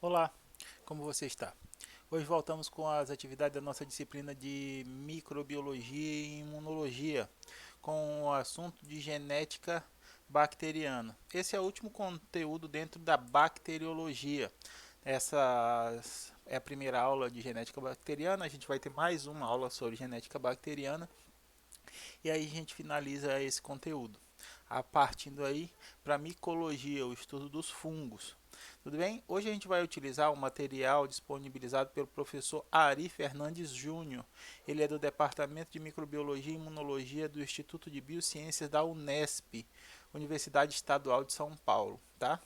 Olá, como você está? Hoje voltamos com as atividades da nossa disciplina de microbiologia e imunologia, com o assunto de genética bacteriana. Esse é o último conteúdo dentro da bacteriologia. Essa é a primeira aula de genética bacteriana. A gente vai ter mais uma aula sobre genética bacteriana e aí a gente finaliza esse conteúdo. A partindo aí para micologia, o estudo dos fungos. Tudo bem? Hoje a gente vai utilizar um material disponibilizado pelo professor Ari Fernandes Júnior. Ele é do Departamento de Microbiologia e Imunologia do Instituto de Biociências da Unesp, Universidade Estadual de São Paulo, tá?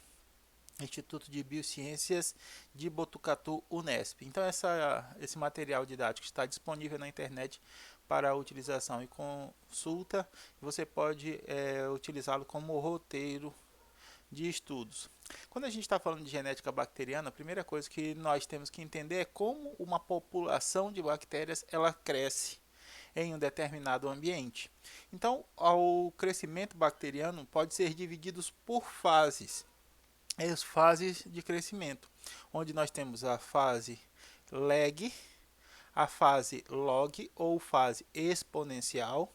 Instituto de Biociências de Botucatu, Unesp. Então esse material didático está disponível na internet para utilização e consulta. Você pode utilizá-lo como roteiro de estudos. Quando a gente está falando de genética bacteriana, a primeira coisa que nós temos que entender é como uma população de bactérias ela cresce em um determinado ambiente. Então, o crescimento bacteriano pode ser dividido por fases, as fases de crescimento, onde nós temos a fase lag, a fase log ou fase exponencial,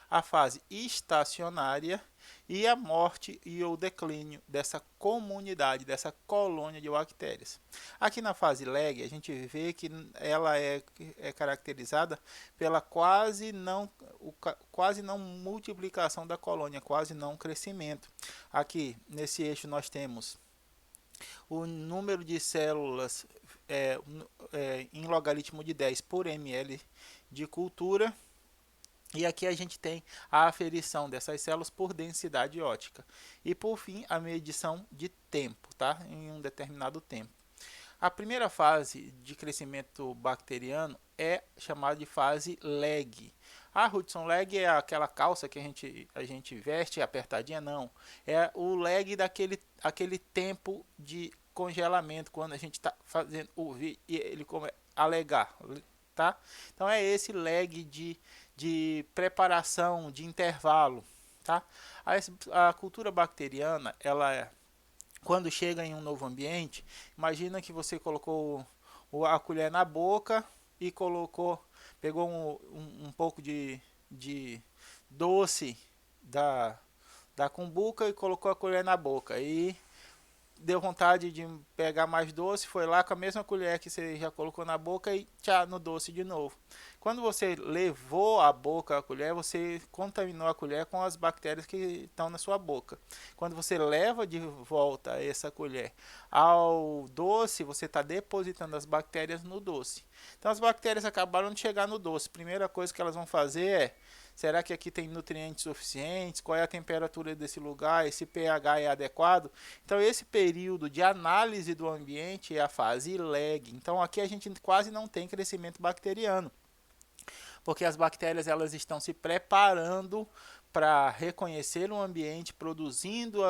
a fase estacionária e a morte e o declínio dessa comunidade, dessa colônia de bactérias. Aqui na fase lag, a gente vê que ela é caracterizada pela quase não multiplicação da colônia, quase não crescimento. Aqui nesse eixo nós temos o número de células em logaritmo de 10 por ml de cultura. E aqui a gente tem a aferição dessas células por densidade ótica. E por fim, a medição de tempo, tá? Em um determinado tempo. A primeira fase de crescimento bacteriano é chamada de fase lag. A Hudson lag é aquela calça que a gente veste apertadinha, não. É o lag aquele tempo de congelamento, quando a gente está fazendo o vídeo e ele começa a legar, tá? Então é esse lag de preparação, de intervalo, tá? A cultura bacteriana, ela é quando chega em um novo ambiente, imagina que você colocou a colher na boca e pegou um pouco de doce da cumbuca e colocou a colher na boca. E deu vontade de pegar mais doce, foi lá com a mesma colher que você já colocou na boca e tchá, no doce de novo. Quando você levou a boca a colher, você contaminou a colher com as bactérias que estão na sua boca. Quando você leva de volta essa colher ao doce, você está depositando as bactérias no doce. Então as bactérias acabaram de chegar no doce. Primeira coisa que elas vão fazer é: será que aqui tem nutrientes suficientes? Qual é a temperatura desse lugar? Esse pH é adequado? Então, esse período de análise do ambiente é a fase lag. Então, aqui a gente quase não tem crescimento bacteriano, porque as bactérias elas estão se preparando para reconhecer o ambiente, produzindo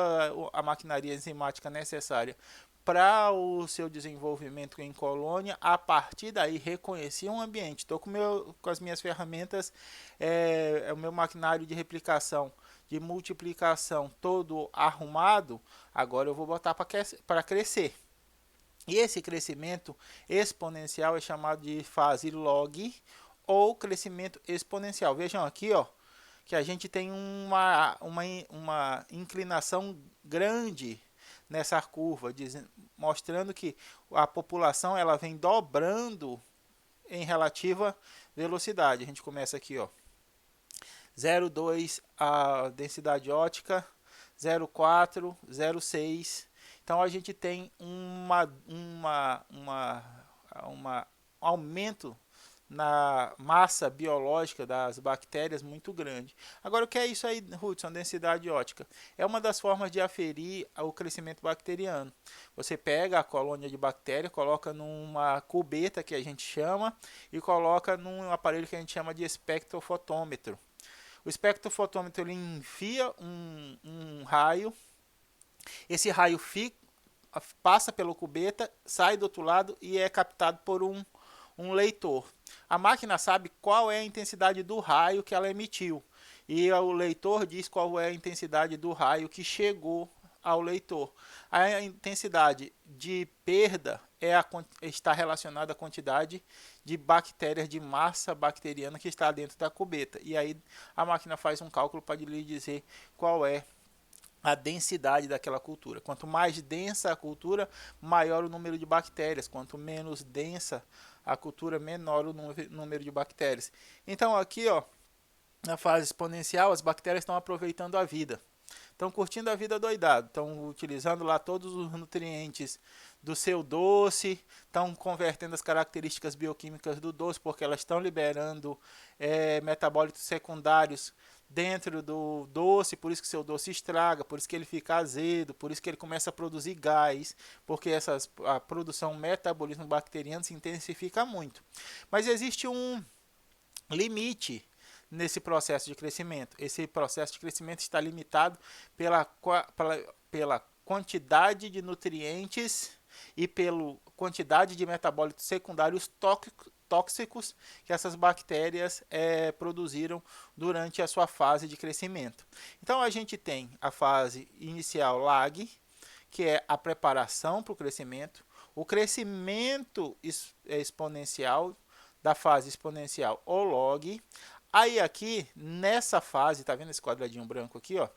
a maquinaria enzimática necessária para o seu desenvolvimento em colônia. A partir daí reconhecer um ambiente. Estou com as minhas ferramentas, o meu maquinário de replicação, de multiplicação todo arrumado. Agora eu vou botar para crescer. E esse crescimento exponencial é chamado de fase log ou crescimento exponencial. Vejam aqui, ó, que a gente tem uma inclinação grande nessa curva, mostrando que a população ela vem dobrando em relativa velocidade. A gente começa aqui, ó, 0,2 a densidade ótica, 0,4, 0,6. Então a gente tem um aumento na massa biológica das bactérias muito grande. Agora, o que é isso aí, Hudson, densidade ótica? É uma das formas de aferir o crescimento bacteriano. Você pega a colônia de bactéria, coloca numa cubeta que a gente chama e coloca num aparelho que a gente chama de espectrofotômetro. O espectrofotômetro ele enfia um raio, esse raio passa pela cubeta, sai do outro lado e é captado por um leitor. A máquina sabe qual é a intensidade do raio que ela emitiu e o leitor diz qual é a intensidade do raio que chegou ao leitor. A intensidade de perda está relacionado à quantidade de bactérias, de massa bacteriana que está dentro da cubeta. E aí a máquina faz um cálculo para lhe dizer qual é a densidade daquela cultura. Quanto mais densa a cultura, maior o número de bactérias. Quanto menos densa a cultura, menor o número de bactérias. Então aqui, ó, na fase exponencial, as bactérias estão aproveitando a vida. Estão curtindo a vida doidado, estão utilizando lá todos os nutrientes do seu doce, estão convertendo as características bioquímicas do doce, porque elas estão liberando metabólitos secundários dentro do doce, por isso que seu doce estraga, por isso que ele fica azedo, por isso que ele começa a produzir gás, porque a produção, o metabolismo bacteriano se intensifica muito. Mas existe um limite nesse processo de crescimento. Esse processo de crescimento está limitado pela quantidade de nutrientes e pela quantidade de metabólitos secundários tóxicos que essas bactérias produziram durante a sua fase de crescimento. Então a gente tem a fase inicial lag, que é a preparação para o crescimento, o crescimento exponencial da fase exponencial ou log. Aí aqui, nessa fase, tá vendo esse quadradinho branco aqui, ó?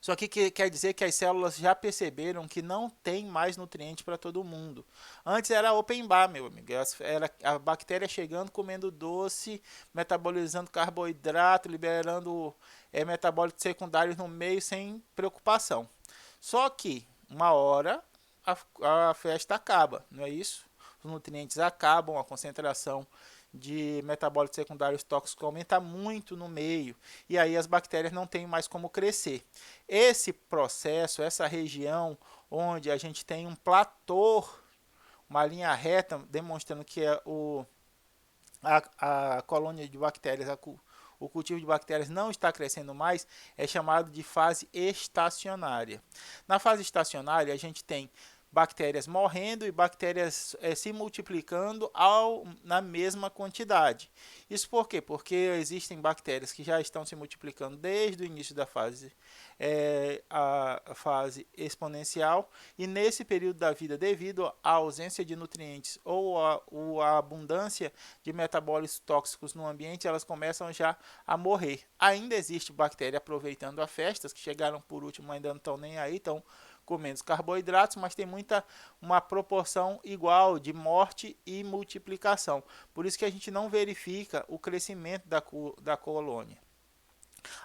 Isso aqui quer dizer que as células já perceberam que não tem mais nutriente para todo mundo. Antes era open bar, meu amigo. Era a bactéria chegando, comendo doce, metabolizando carboidrato, liberando metabólitos secundários no meio sem preocupação. Só que, uma hora, a festa acaba, não é isso? Os nutrientes acabam, a concentração de metabólitos secundários tóxicos aumenta muito no meio, e aí as bactérias não têm mais como crescer. Esse processo, essa região onde a gente tem um platô, uma linha reta, demonstrando que a colônia de bactérias, o cultivo de bactérias não está crescendo mais, é chamado de fase estacionária. Na fase estacionária, a gente tem bactérias morrendo e bactérias se multiplicando na mesma quantidade. Isso por quê? Porque existem bactérias que já estão se multiplicando desde o início da fase, a fase exponencial, e nesse período da vida, devido à ausência de nutrientes ou a abundância de metabólitos tóxicos no ambiente, elas começam já a morrer. Ainda existe bactéria aproveitando as festas, que chegaram por último, ainda não estão nem aí, estão comendo carboidratos, mas tem uma proporção igual de morte e multiplicação. Por isso que a gente não verifica o crescimento da colônia.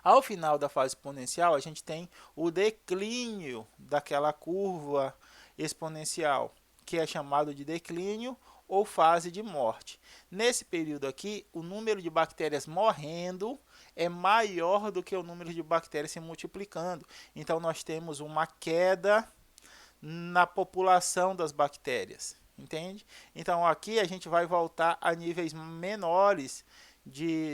Ao final da fase exponencial, a gente tem o declínio daquela curva exponencial, que é chamado de declínio ou fase de morte. Nesse período aqui, o número de bactérias morrendo é maior do que o número de bactérias se multiplicando. Então nós temos uma queda na população das bactérias, entende? Então aqui a gente vai voltar a níveis menores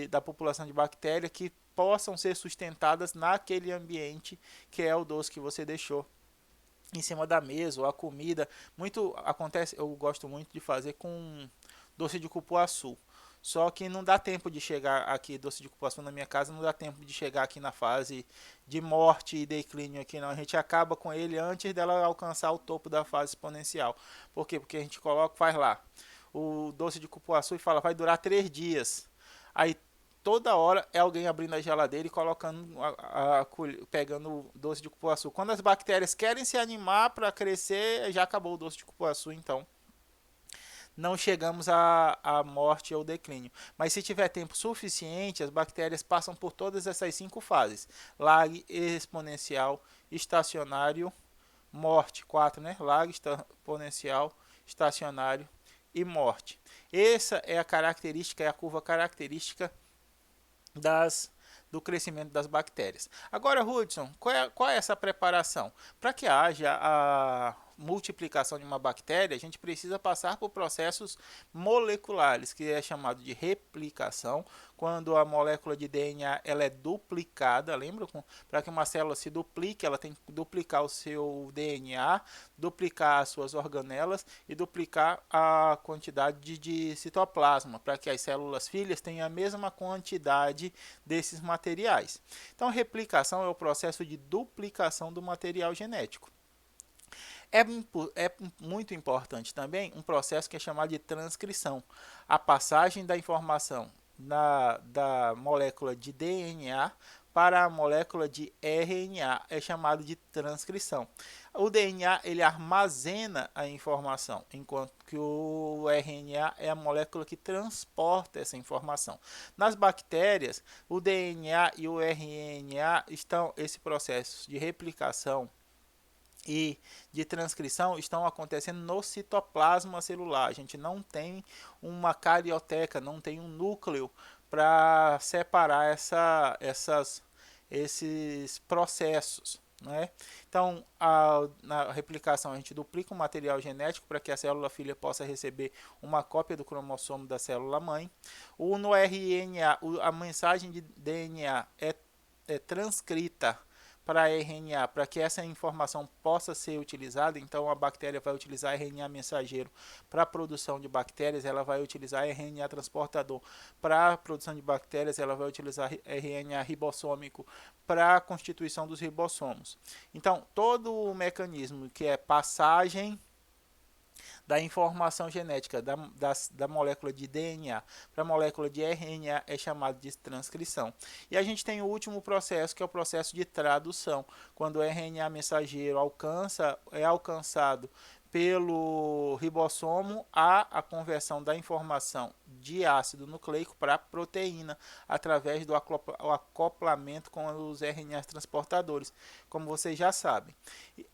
da população de bactérias que possam ser sustentadas naquele ambiente que é o doce que você deixou em cima da mesa, ou a comida. Muito acontece, eu gosto muito de fazer com doce de cupuaçu. Só que não dá tempo de chegar aqui, doce de cupuaçu na minha casa, não dá tempo de chegar aqui na fase de morte e declínio aqui, não. A gente acaba com ele antes dela alcançar o topo da fase exponencial. Por quê? Porque a gente faz lá o doce de cupuaçu e fala, vai durar 3 dias. Aí toda hora é alguém abrindo a geladeira e colocando, pegando o doce de cupuaçu. Quando as bactérias querem se animar para crescer, já acabou o doce de cupuaçu, então não chegamos à morte ou declínio. Mas se tiver tempo suficiente, as bactérias passam por todas essas 5 fases: lag, exponencial, estacionário, morte, 4, né? Lag, exponencial, estacionário e morte. Essa é a característica, é a curva característica do crescimento das bactérias. Agora, Hudson, qual é essa preparação? Para que haja a multiplicação de uma bactéria, a gente precisa passar por processos moleculares, que é chamado de replicação, quando a molécula de DNA ela é duplicada. Lembra? Para que uma célula se duplique, ela tem que duplicar o seu DNA, duplicar as suas organelas e duplicar a quantidade de citoplasma, para que as células filhas tenham a mesma quantidade desses materiais. Então, replicação é o processo de duplicação do material genético. É muito importante também um processo que é chamado de transcrição. A passagem da informação da molécula de DNA para a molécula de RNA é chamado de transcrição. O DNA ele armazena a informação, enquanto que o RNA é a molécula que transporta essa informação. Nas bactérias, o DNA e o RNA estão esse processo de replicação e de transcrição estão acontecendo no citoplasma celular. A gente não tem uma carioteca, não tem um núcleo para separar esses processos. Né? Então, na replicação, a gente duplica o material genético para que a célula filha possa receber uma cópia do cromossomo da célula mãe. No RNA, a mensagem de DNA é transcrita para RNA, para que essa informação possa ser utilizada. Então a bactéria vai utilizar RNA mensageiro para a produção de bactérias, ela vai utilizar RNA transportador para a produção de bactérias, ela vai utilizar RNA ribossômico para a constituição dos ribossomos. Então todo o mecanismo que é passagem da informação genética da molécula de DNA para a molécula de RNA é chamado de transcrição. E a gente tem o último processo, que é o processo de tradução, quando o RNA mensageiro é alcançado pelo ribossomo a conversão da informação de ácido nucleico para proteína através do acoplamento com os RNAs transportadores, como vocês já sabem.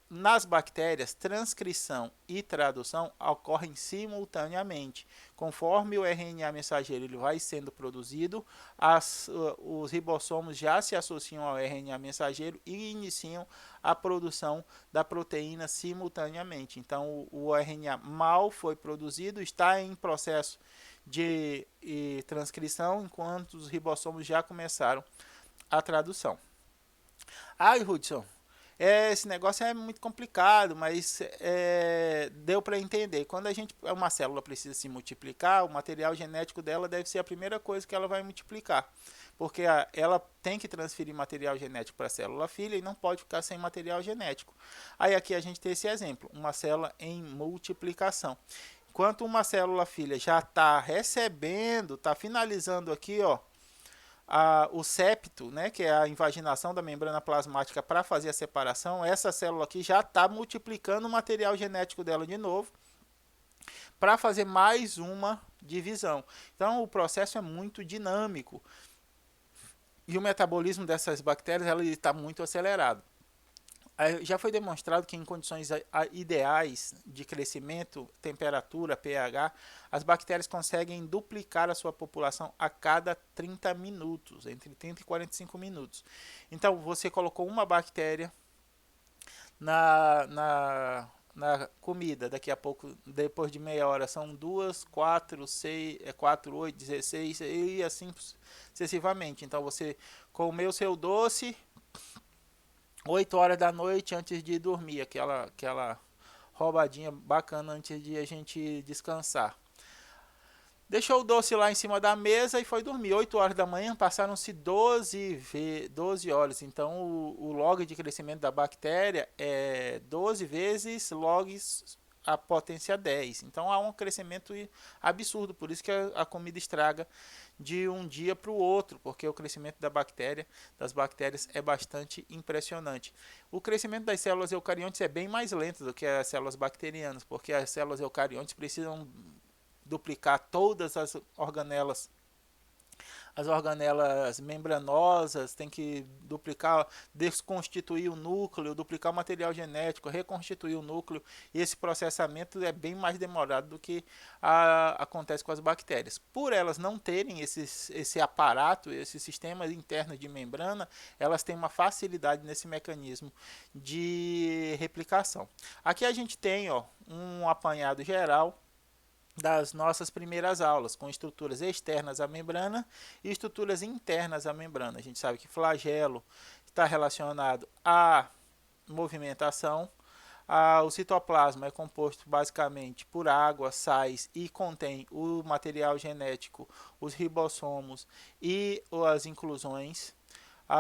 Nas bactérias, transcrição e tradução ocorrem simultaneamente. Conforme o RNA mensageiro ele vai sendo produzido, os ribossomos já se associam ao RNA mensageiro e iniciam a produção da proteína simultaneamente. Então, o RNA mal foi produzido, está em processo de transcrição, enquanto os ribossomos já começaram a tradução. Hudson, esse negócio é muito complicado, mas deu para entender. Quando uma célula precisa se multiplicar, o material genético dela deve ser a primeira coisa que ela vai multiplicar, porque ela tem que transferir material genético para a célula filha e não pode ficar sem material genético. Aí aqui a gente tem esse exemplo, uma célula em multiplicação. Enquanto uma célula filha já está recebendo, está finalizando aqui, ó, o septo, né, que é a invaginação da membrana plasmática para fazer a separação, essa célula aqui já está multiplicando o material genético dela de novo para fazer mais uma divisão. Então o processo é muito dinâmico e o metabolismo dessas bactérias está muito acelerado. Já foi demonstrado que em condições ideais de crescimento, temperatura, pH, as bactérias conseguem duplicar a sua população a cada 30 minutos, entre 30 e 45 minutos. Então, você colocou uma bactéria na comida, daqui a pouco, depois de meia hora, são 2, 4, 6, 4, 8, 16 e assim sucessivamente. Então, você comeu seu doce 8 horas da noite antes de dormir, aquela roubadinha bacana antes de a gente descansar. Deixou o doce lá em cima da mesa e foi dormir. 8 horas da manhã, passaram-se 12 horas. Então o log de crescimento da bactéria é 12 vezes log a potência 10. Então há um crescimento absurdo, por isso que a comida estraga de um dia para o outro, porque o crescimento das bactérias é bastante impressionante. O crescimento das células eucariontes é bem mais lento do que as células bacterianas, porque as células eucariontes precisam duplicar todas as organelas membranosas, tem que duplicar, desconstituir o núcleo, duplicar o material genético, reconstituir o núcleo, e esse processamento é bem mais demorado do que acontece com as bactérias. Por elas não terem esse aparato, esse sistema interno de membrana, elas têm uma facilidade nesse mecanismo de replicação. Aqui a gente tem um apanhado geral das nossas primeiras aulas, com estruturas externas à membrana e estruturas internas à membrana. A gente sabe que flagelo está relacionado à movimentação. O citoplasma é composto basicamente por água, sais e contém o material genético, os ribossomos e as inclusões.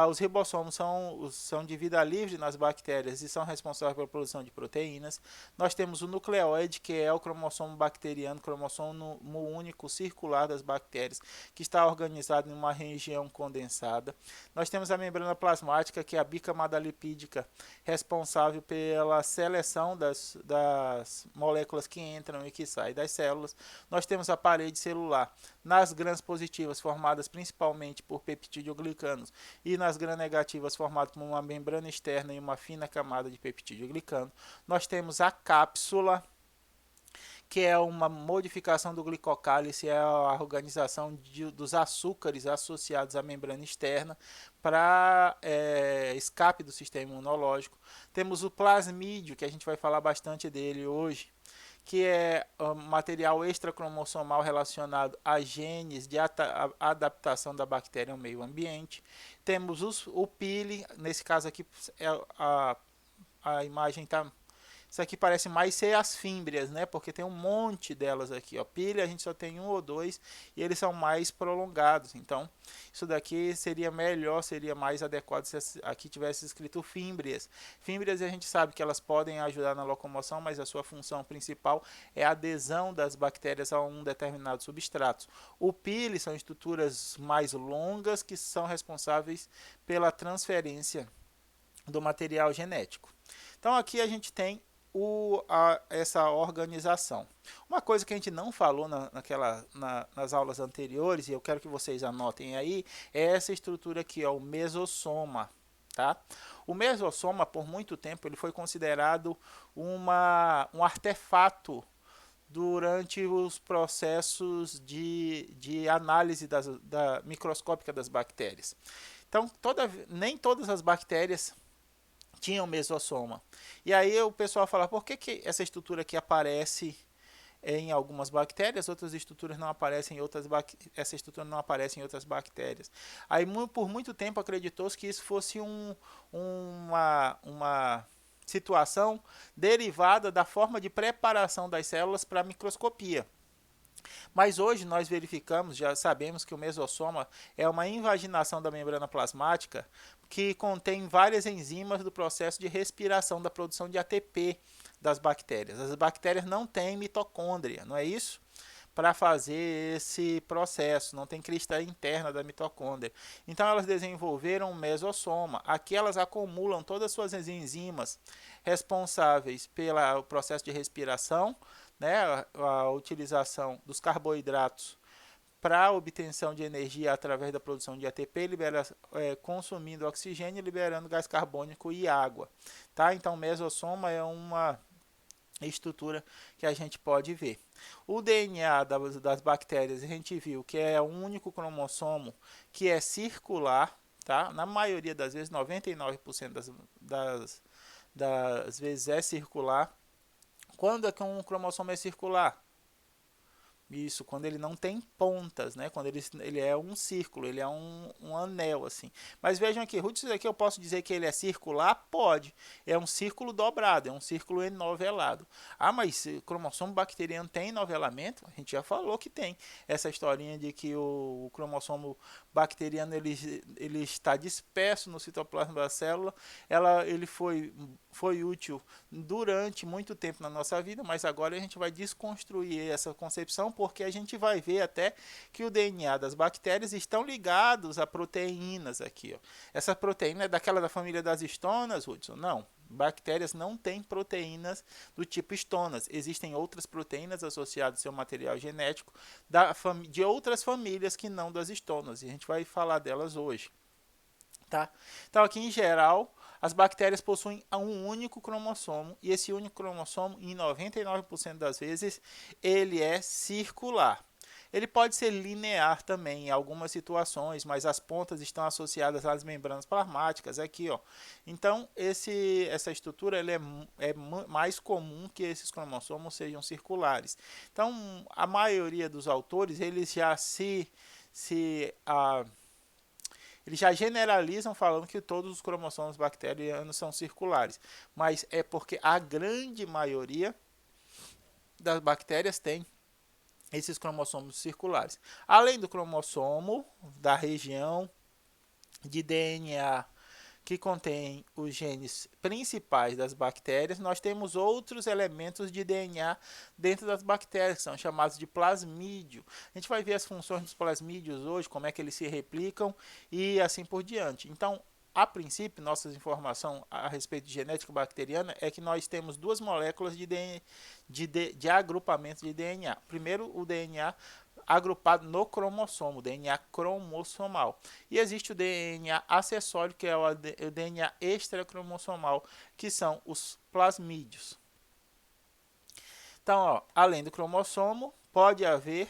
Os ribossomos são de vida livre nas bactérias e são responsáveis pela produção de proteínas. Nós temos o nucleoide, que é o cromossomo bacteriano, cromossomo único circular das bactérias, que está organizado em uma região condensada. Nós temos a membrana plasmática, que é a bicamada lipídica, responsável pela seleção das moléculas que entram e que saem das células. Nós temos a parede celular, nas gram positivas, formadas principalmente por peptidioglicanos, e nas gram-negativas, formado por uma membrana externa e uma fina camada de peptidoglicano. Nós temos a cápsula, que é uma modificação do glicocálice, é a organização dos açúcares associados à membrana externa para escape do sistema imunológico. Temos o plasmídio, que a gente vai falar bastante dele hoje, que é material extracromossomal relacionado a genes de adaptação da bactéria ao meio ambiente. Temos o pili, nesse caso aqui a imagem está... Isso aqui parece mais ser as fímbrias, né? Porque tem um monte delas aqui, ó. Pilha a gente só tem um ou dois e eles são mais prolongados. Então, isso daqui seria melhor, seria mais adequado se aqui tivesse escrito fímbrias. Fímbrias a gente sabe que elas podem ajudar na locomoção, mas a sua função principal é a adesão das bactérias a um determinado substrato. O pili são estruturas mais longas que são responsáveis pela transferência do material genético. Então aqui a gente tem essa organização. Uma coisa que a gente não falou nas aulas anteriores, e eu quero que vocês anotem aí, é essa estrutura aqui, ó, o mesossoma. Tá? O mesossoma, por muito tempo, ele foi considerado um artefato durante os processos de análise microscópica das bactérias. Então, nem todas as bactérias tinham mesossoma. E aí o pessoal fala, por que essa estrutura aqui aparece em algumas bactérias, outras estruturas não aparecem em essa estrutura não aparece em outras bactérias. Aí por muito tempo acreditou-se que isso fosse uma situação derivada da forma de preparação das células para a microscopia. Mas hoje nós verificamos, já sabemos que o mesossoma é uma invaginação da membrana plasmática que contém várias enzimas do processo de respiração da produção de ATP das bactérias. As bactérias não têm mitocôndria, não é isso? Para fazer esse processo, não tem crista interna da mitocôndria. Então elas desenvolveram um mesossoma. Aqui elas acumulam todas as suas enzimas responsáveis pelo processo de respiração, né, a utilização dos carboidratos para a obtenção de energia através da produção de ATP, consumindo oxigênio, liberando gás carbônico e água. Tá? Então, o mesossoma é uma estrutura que a gente pode ver. O DNA das bactérias, a gente viu que é o único cromossomo que é circular, tá? Na maioria das vezes, 99% das vezes é circular. Quando é que um cromossomo é circular? Isso, quando ele não tem pontas, né? Quando ele é um círculo, ele é um anel, assim. Mas vejam aqui, Ruth, isso aqui eu posso dizer que ele é circular? Pode. É um círculo dobrado, é um círculo enovelado. Ah, mas o cromossomo bacteriano tem enovelamento? A gente já falou que tem. Essa historinha de que o cromossomo bacteriano ele está disperso no citoplasma da célula. Ele foi útil durante muito tempo na nossa vida, mas agora a gente vai desconstruir essa concepção, porque a gente vai ver até que o DNA das bactérias estão ligados a proteínas aqui. Ó. Essa proteína é daquela da família das histonas, Hudson? Não. Bactérias não têm proteínas do tipo histonas. Existem outras proteínas associadas ao seu material genético de outras famílias que não das histonas. E a gente vai falar delas hoje. Tá? Então, aqui em geral, as bactérias possuem um único cromossomo, e esse único cromossomo, em 99% das vezes, ele é circular. Ele pode ser linear também em algumas situações, mas as pontas estão associadas às membranas plasmáticas aqui, ó. Então, essa estrutura ele é mais comum que esses cromossomos sejam circulares. Então, a maioria dos autores, eles já eles já generalizam falando que todos os cromossomos bacterianos são circulares, mas é porque a grande maioria das bactérias tem esses cromossomos circulares. Além do cromossomo da região de DNA que contém os genes principais das bactérias, nós temos outros elementos de DNA dentro das bactérias, que são chamados de plasmídio. A gente vai ver as funções dos plasmídios hoje, como é que eles se replicam e assim por diante. Então, a princípio, nossa informação a respeito de genética bacteriana é que nós temos duas moléculas de agrupamento de DNA. Primeiro, o DNA agrupado no cromossomo, DNA cromossomal. E existe o DNA acessório, que é o DNA extracromossomal, que são os plasmídios. Então, ó, além do cromossomo, pode haver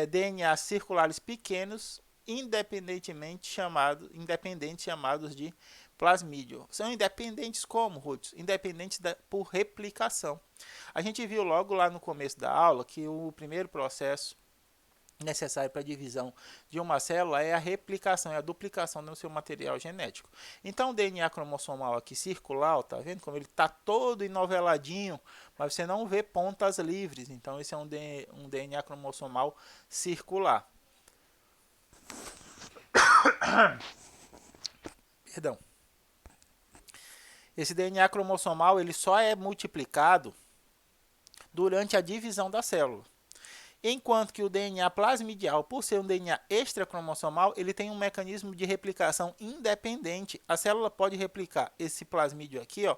DNA circulares pequenos, independentes chamados de plasmídio. São independentes como, Ruth? Independentes por replicação. A gente viu logo lá no começo da aula que o primeiro processo necessário para a divisão de uma célula é a replicação, é a duplicação do seu material genético. Então o DNA cromossomal aqui circular, tá vendo como ele está todo enoveladinho, mas você não vê pontas livres. Então esse é um DNA cromossomal circular. Perdão. Esse DNA cromossomal ele só é multiplicado durante a divisão da célula. Enquanto que o DNA plasmidial, por ser um DNA extracromossomal, ele tem um mecanismo de replicação independente. A célula pode replicar esse plasmídio aqui, ó,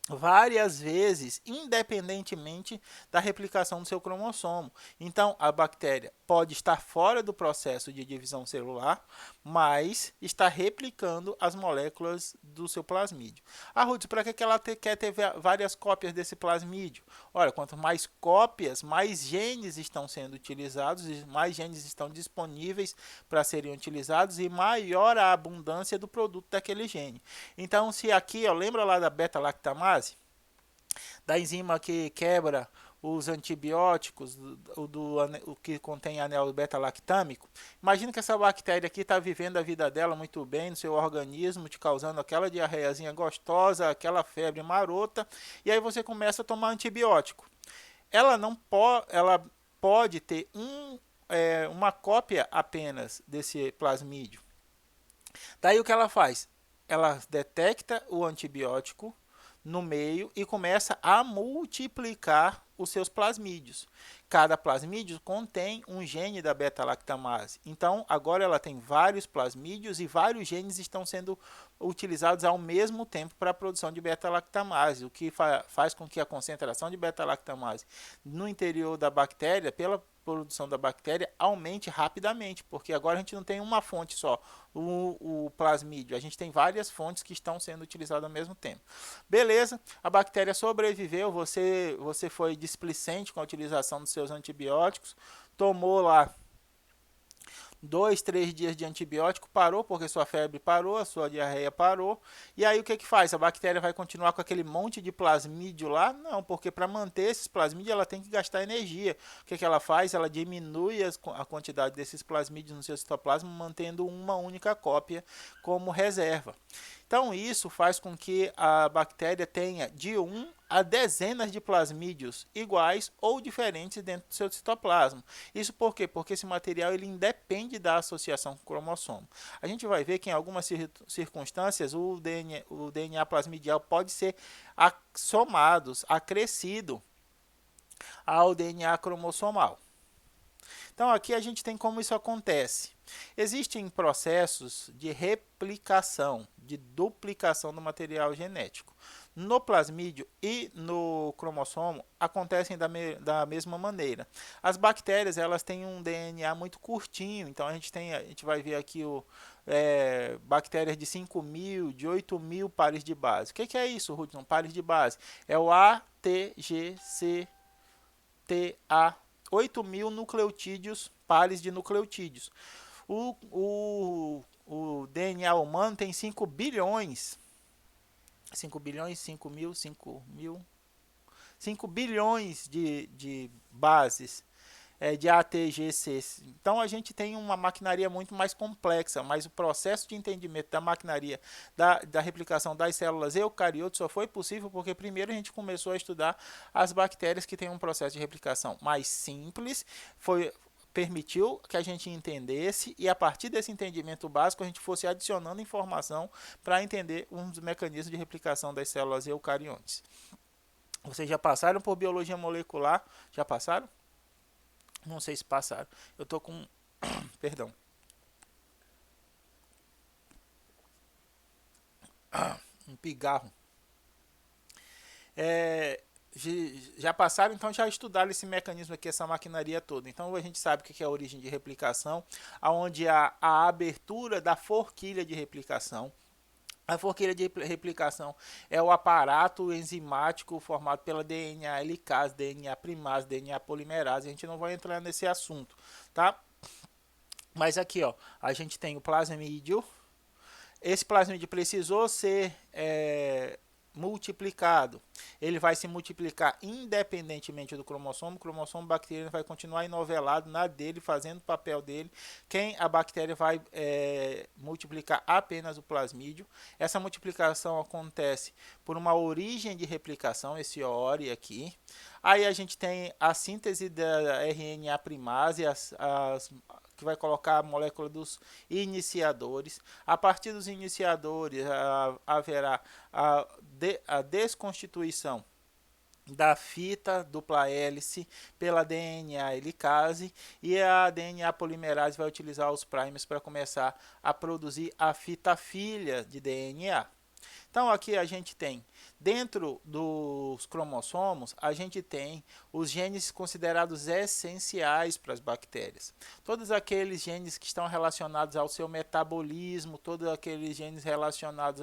várias vezes, independentemente da replicação do seu cromossomo. Então, a bactéria pode estar fora do processo de divisão celular, mas está replicando as moléculas do seu plasmídio. Ah, Ruth, para que ela quer ter várias cópias desse plasmídio? Olha, quanto mais cópias, mais genes estão sendo utilizados, mais genes estão disponíveis para serem utilizados e maior a abundância do produto daquele gene. Então, se aqui, ó, lembra lá da beta-lactamase? Da enzima que quebra os antibióticos, o que contém anel beta-lactâmico. Imagina que essa bactéria aqui está vivendo a vida dela muito bem no seu organismo, te causando aquela diarreiazinha gostosa, aquela febre marota, e aí você começa a tomar antibiótico. Ela não ela pode ter uma cópia apenas desse plasmídio. Daí o que ela faz? Ela detecta o antibiótico no meio e começa a multiplicar os seus plasmídios. Cada plasmídio contém um gene da beta-lactamase. Então, agora ela tem vários plasmídios e vários genes estão sendo utilizados ao mesmo tempo para a produção de beta-lactamase, o que faz com que a concentração de beta-lactamase no interior da bactéria, pela produção da bactéria, aumente rapidamente, porque agora a gente não tem uma fonte só, o plasmídio, a gente tem várias fontes que estão sendo utilizadas ao mesmo tempo. Beleza, a bactéria sobreviveu, você foi displicente com a utilização dos seus antibióticos, tomou lá 2, 3 dias de antibiótico, parou porque sua febre parou, a sua diarreia parou. E aí o que faz? A bactéria vai continuar com aquele monte de plasmídio lá? Não, porque para manter esses plasmídios ela tem que gastar energia. O que ela faz? Ela diminui a quantidade desses plasmídios no seu citoplasma, mantendo uma única cópia como reserva. Então isso faz com que a bactéria tenha de 1 a dezenas de plasmídios iguais ou diferentes dentro do seu citoplasma. Isso por quê? Porque esse material ele independe da associação com o cromossomo. A gente vai ver que em algumas circunstâncias o DNA plasmidial pode ser acrescido ao DNA cromossomal. Então aqui a gente tem como isso acontece. Existem processos de replicação, de duplicação do material genético. No plasmídio e no cromossomo acontecem da mesma maneira. As bactérias elas têm um DNA muito curtinho, então a gente vai ver aqui bactérias de 5.000, de 8.000 pares de base. O que é isso, Hudson? Pares de base. É o A, T, G, C, T, A. 8.000 nucleotídeos, pares de nucleotídeos. O DNA humano tem 5 bilhões. 5 bilhões, 5 mil, 5 bilhões de bases de ATGC. Então a gente tem uma maquinaria muito mais complexa, mas o processo de entendimento da maquinaria da replicação das células eucariotas só foi possível porque primeiro a gente começou a estudar as bactérias que têm um processo de replicação mais simples, permitiu que a gente entendesse e a partir desse entendimento básico a gente fosse adicionando informação para entender uns mecanismos de replicação das células eucariontes. Vocês já passaram por biologia molecular? Já passaram? Não sei se passaram. Eu tô com perdão. Um pigarro. Já passaram, então já estudaram esse mecanismo aqui, essa maquinaria toda. Então a gente sabe o que é a origem de replicação, aonde há a abertura da forquilha de replicação. A forquilha de replicação é o aparato enzimático formado pela DNA helicase, DNA primase, DNA polimerase. A gente não vai entrar nesse assunto, tá? Mas aqui, ó, a gente tem o plasmídio. Esse plasmídio precisou ser multiplicado. Ele vai se multiplicar independentemente do cromossomo. O cromossomo bacteriano vai continuar enovelado na dele, fazendo o papel dele. A bactéria vai multiplicar apenas o plasmídio. Essa multiplicação acontece por uma origem de replicação, esse ORI aqui. Aí a gente tem a síntese da RNA primase, que vai colocar a molécula dos iniciadores. A partir dos iniciadores haverá a desconstituição da fita dupla hélice pela DNA helicase e a DNA polimerase vai utilizar os primers para começar a produzir a fita filha de DNA. Então aqui a gente tem, dentro dos cromossomos, a gente tem os genes considerados essenciais para as bactérias. Todos aqueles genes que estão relacionados ao seu metabolismo, todos aqueles genes relacionados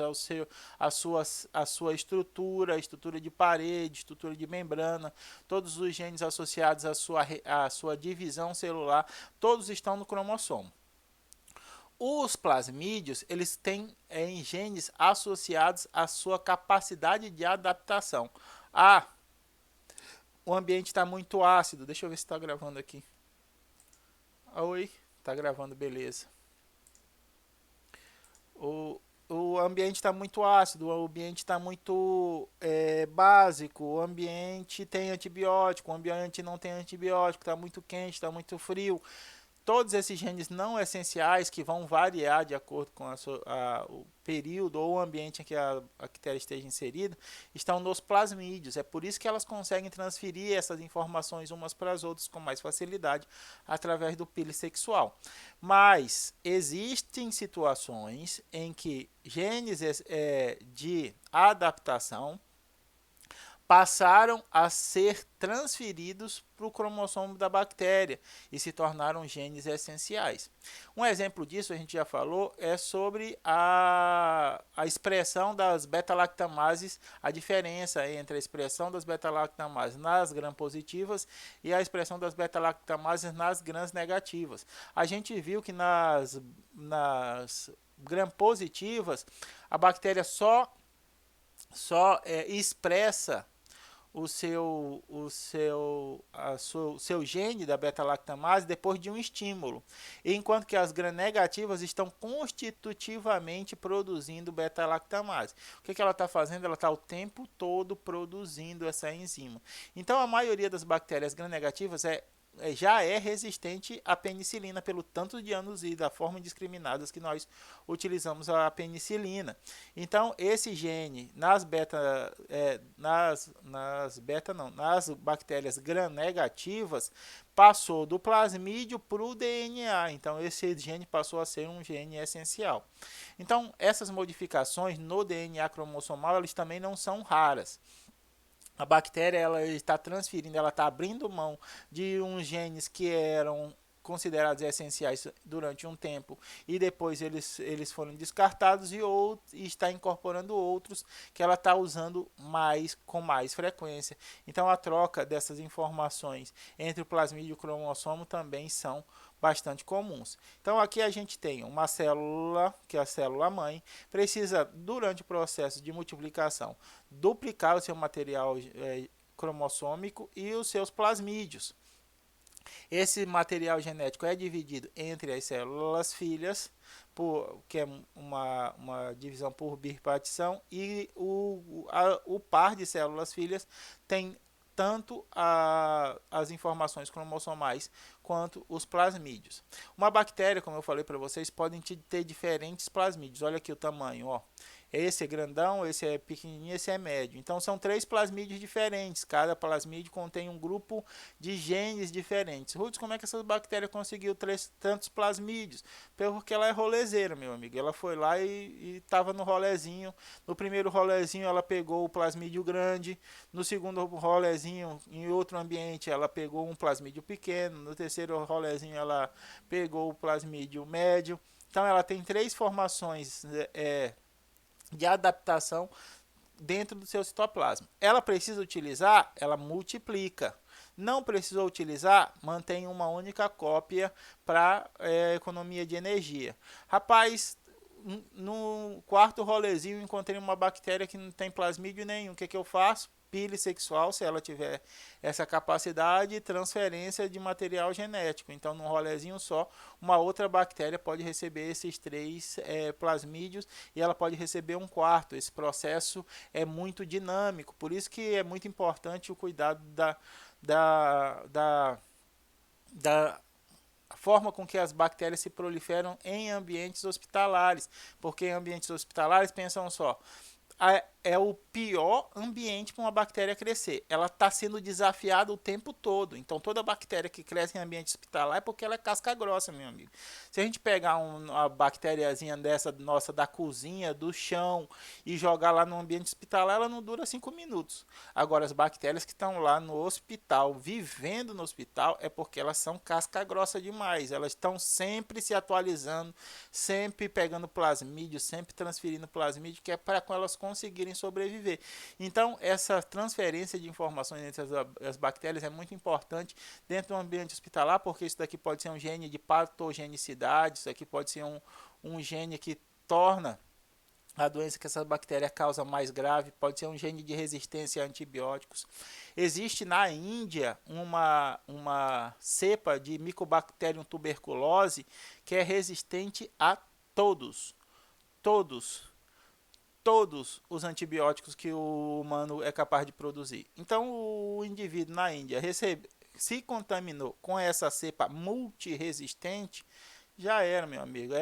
à sua estrutura de parede, estrutura de membrana, todos os genes associados à sua divisão celular, todos estão no cromossomo. Os plasmídios, eles têm genes associados à sua capacidade de adaptação. O ambiente está muito ácido. Deixa eu ver se está gravando aqui. Oi, está gravando, beleza. O ambiente está muito ácido, o ambiente está muito básico, o ambiente tem antibiótico, o ambiente não tem antibiótico, está muito quente, está muito frio. Todos esses genes não essenciais, que vão variar de acordo com o período ou o ambiente em que a bactéria esteja inserida, estão nos plasmídios. É por isso que elas conseguem transferir essas informações umas para as outras com mais facilidade através do pile sexual. Mas existem situações em que genes de adaptação passaram a ser transferidos para o cromossomo da bactéria e se tornaram genes essenciais. Um exemplo disso, a gente já falou, é sobre a expressão das beta-lactamases, a diferença entre a expressão das beta-lactamases nas gram-positivas e a expressão das beta-lactamases nas gram-negativas. A gente viu que nas gram-positivas a bactéria só expressa o seu gene da beta-lactamase depois de um estímulo, enquanto que as gram-negativas estão constitutivamente produzindo beta-lactamase. O que ela está fazendo? Ela está o tempo todo produzindo essa enzima. Então, a maioria das bactérias gram-negativas já é resistente à penicilina pelo tanto de anos e da forma indiscriminadas que nós utilizamos a penicilina. Então, esse gene nas bactérias gram-negativas passou do plasmídio para o DNA. Então, esse gene passou a ser um gene essencial. Então, essas modificações no DNA cromossomal, elas também não são raras. A bactéria ela está transferindo, ela está abrindo mão de uns genes que eram considerados essenciais durante um tempo e depois eles foram descartados e está incorporando outros que ela está usando com mais frequência. Então a troca dessas informações entre o plasmídio e o cromossomo também são bastante comuns. Então aqui a gente tem uma célula, que é a célula mãe, precisa durante o processo de multiplicação duplicar o seu material cromossômico e os seus plasmídios. Esse material genético é dividido entre as células filhas, que é uma divisão por bipartição, e o par de células filhas tem tanto as informações cromossomais quanto os plasmídios. Uma bactéria, como eu falei para vocês, podem ter diferentes plasmídios. Olha aqui o tamanho, ó. Esse é grandão, esse é pequenininho, esse é médio. Então são 3 plasmídios diferentes. Cada plasmídio contém um grupo de genes diferentes. Ruth, como é que essa bactéria conseguiu tantos plasmídios? Porque ela é rolezeira, meu amigo. Ela foi lá e estava no rolezinho. No primeiro rolezinho ela pegou o plasmídio grande. No segundo rolezinho, em outro ambiente, ela pegou um plasmídio pequeno. No terceiro rolezinho ela pegou o plasmídio médio. Então ela tem 3 formações de adaptação dentro do seu citoplasma. Ela precisa utilizar, ela multiplica. Não precisou utilizar, mantém uma única cópia para economia de energia. Rapaz, no quarto rolezinho encontrei uma bactéria que não tem plasmídio nenhum. O que eu faço? Pilissexual, se ela tiver essa capacidade, transferência de material genético. Então, num rolezinho só, uma outra bactéria pode receber esses 3 plasmídios e ela pode receber um quarto. Esse processo é muito dinâmico, por isso que é muito importante o cuidado da forma com que as bactérias se proliferam em ambientes hospitalares, porque em ambientes hospitalares, pensam só, é o pior ambiente para uma bactéria crescer. Ela está sendo desafiada o tempo todo. Então, toda bactéria que cresce em ambiente hospitalar é porque ela é casca grossa, meu amigo. Se a gente pegar uma bactériazinha dessa nossa da cozinha, do chão, e jogar lá no ambiente hospitalar, ela não dura 5 minutos. Agora, as bactérias que estão lá no hospital, vivendo no hospital, é porque elas são casca grossa demais. Elas estão sempre se atualizando, sempre pegando plasmídio, sempre transferindo plasmídio, que é para com elas conseguirem sobreviver. Então, essa transferência de informações entre as bactérias é muito importante dentro do ambiente hospitalar, porque isso daqui pode ser um gene de patogenicidade, isso aqui pode ser um gene que torna a doença que essa bactéria causa mais grave, pode ser um gene de resistência a antibióticos. Existe na Índia uma cepa de Mycobacterium tuberculose que é resistente a todos os antibióticos que o humano é capaz de produzir. Então, o indivíduo na Índia se contaminou com essa cepa multiresistente, já era, meu amigo.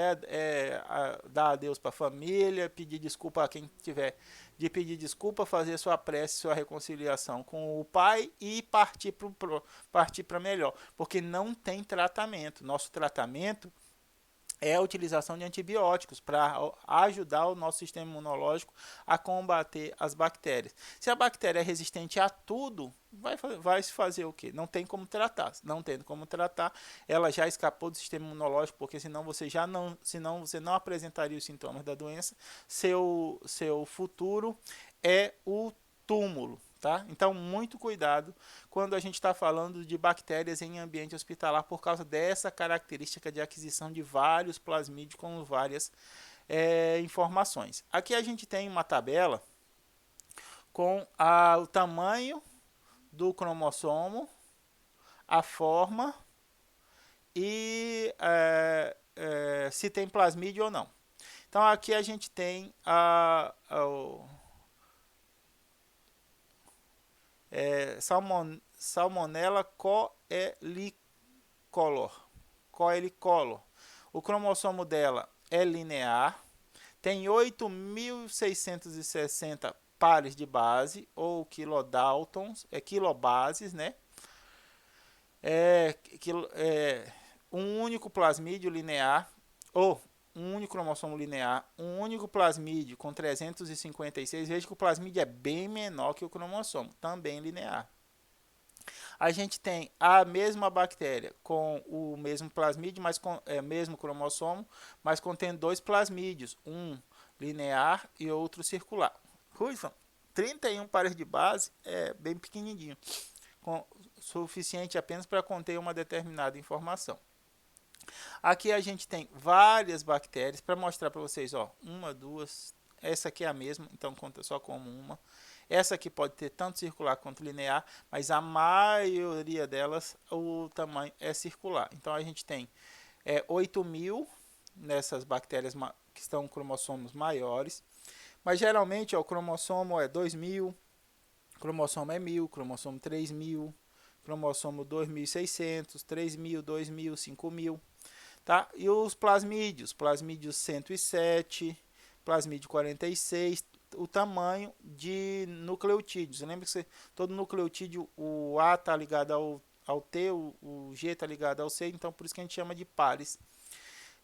Dar adeus para a família, pedir desculpa a quem tiver de pedir desculpa, fazer sua prece, sua reconciliação com o pai e partir para melhor, porque não tem tratamento. Nosso tratamento é a utilização de antibióticos para ajudar o nosso sistema imunológico a combater as bactérias. Se a bactéria é resistente a tudo, vai se fazer o quê? Não tem como tratar. Não tendo como tratar, ela já escapou do sistema imunológico, porque senão você não apresentaria os sintomas da doença. Seu futuro é o túmulo. Tá? Então, muito cuidado quando a gente está falando de bactérias em ambiente hospitalar por causa dessa característica de aquisição de vários plasmídios com várias informações. Aqui a gente tem uma tabela com o tamanho do cromossomo, a forma e se tem plasmídio ou não. Então, aqui a gente tem Salmonella coelicolor. O cromossomo dela é linear, tem 8.660 pares de base, ou kilodaltons, kilobases, né? Um único plasmídio linear, ou um único cromossomo linear, um único plasmídio com 356. Veja que o plasmídio é bem menor que o cromossomo, também linear. A gente tem a mesma bactéria com o mesmo plasmídio, mas com mesmo cromossomo, mas contendo 2 plasmídios, um linear e outro circular. São 31 pares de base, é bem pequenininho, suficiente apenas para conter uma determinada informação. Aqui a gente tem várias bactérias para mostrar para vocês, ó, uma, duas, essa aqui é a mesma, então conta só como uma. Essa aqui pode ter tanto circular quanto linear, mas a maioria delas o tamanho é circular. Então a gente tem 8.000 nessas bactérias que estão cromossomos maiores, mas geralmente o cromossomo é 2.000, cromossomo é 1000, cromossomo 3000, cromossomo 2600, 3000, 2000, 5000, tá? E os plasmídios 107, plasmídio 46, o tamanho de nucleotídeos. Lembra que todo nucleotídeo, o A está ligado ao T, o G está ligado ao C, então por isso que a gente chama de pares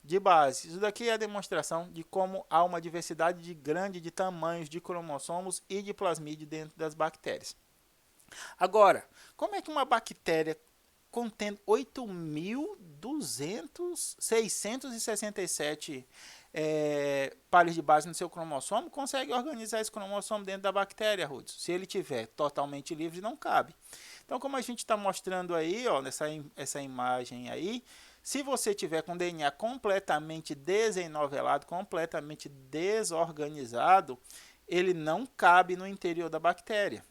de base. Isso daqui é a demonstração de como há uma diversidade grande de tamanhos de cromossomos e de plasmídio dentro das bactérias. Agora, como é que uma bactéria contendo 8.667 pares de base no seu cromossomo, consegue organizar esse cromossomo dentro da bactéria, Rudes? Se ele tiver totalmente livre, não cabe. Então, como a gente está mostrando aí, ó, essa imagem aí, se você tiver com DNA completamente desenovelado, completamente desorganizado, ele não cabe no interior da bactéria.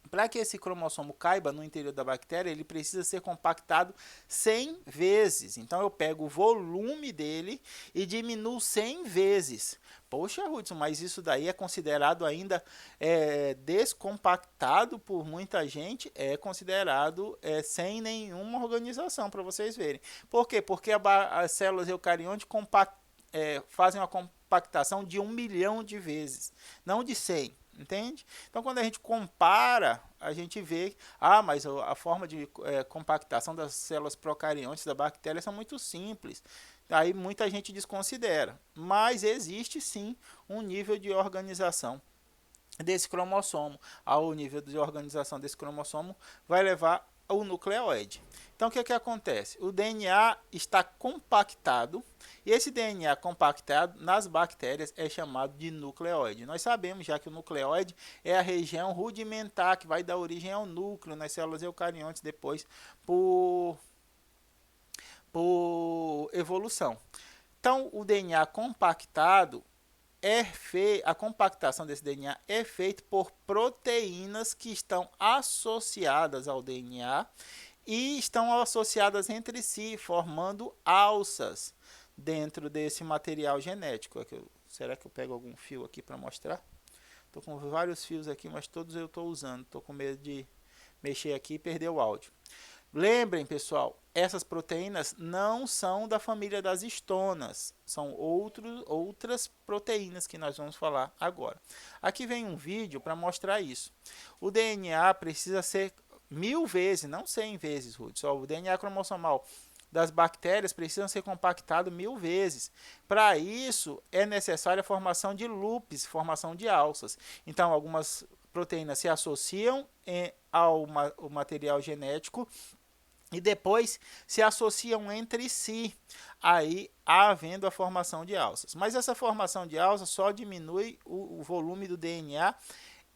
Para que esse cromossomo caiba no interior da bactéria, ele precisa ser compactado 100 vezes. Então eu pego o volume dele e diminuo 100 vezes. Poxa, Hudson, mas isso daí é considerado ainda descompactado por muita gente, é considerado sem nenhuma organização, para vocês verem. Por quê? Porque as células eucariontes fazem uma compactação de 1 milhão de vezes, não de 100. Entende? Então, quando a gente compara, a gente vê, mas a forma de compactação das células procariontes da bactéria são muito simples. Aí muita gente desconsidera, mas existe sim um nível de organização desse cromossomo. Ao nível de organização desse cromossomo vai levar ao nucleoide. Então, o que acontece? O DNA está compactado, e esse DNA compactado nas bactérias é chamado de nucleoide. Nós sabemos já que o nucleoide é a região rudimentar que vai dar origem ao núcleo nas células eucariontes depois por evolução. Então, o DNA compactado a compactação desse DNA é feita por proteínas que estão associadas ao DNA e estão associadas entre si, formando alças dentro desse material genético. Será que eu pego algum fio aqui para mostrar? Estou com vários fios aqui, mas todos eu estou usando. Estou com medo de mexer aqui e perder o áudio. Lembrem, pessoal, essas proteínas não são da família das histonas, são outras proteínas que nós vamos falar agora. Aqui vem um vídeo para mostrar isso. O DNA precisa ser 1000 vezes, não 100 vezes, Ruth. Só o DNA cromossomal das bactérias precisa ser compactado 1000 vezes. Para isso, é necessária a formação de loops, formação de alças. Então, algumas proteínas se associam ao material genético e depois se associam entre si, aí havendo a formação de alças. Mas essa formação de alças só diminui o volume do DNA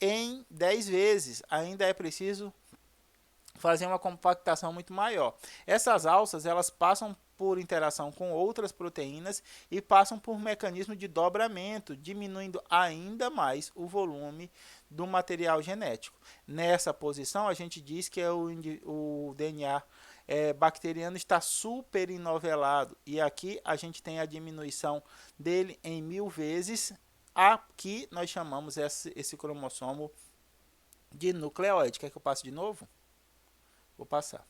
em 10 vezes. Ainda é preciso fazer uma compactação muito maior. Essas alças elas passam por interação com outras proteínas e passam por um mecanismo de dobramento, diminuindo ainda mais o volume do material genético. Nessa posição, a gente diz que o DNA bacteriano está super enovelado, e aqui a gente tem a diminuição dele em 1000 vezes. Aqui nós chamamos esse cromossomo de nucleoide. Quer que eu passe de novo? Vou passar.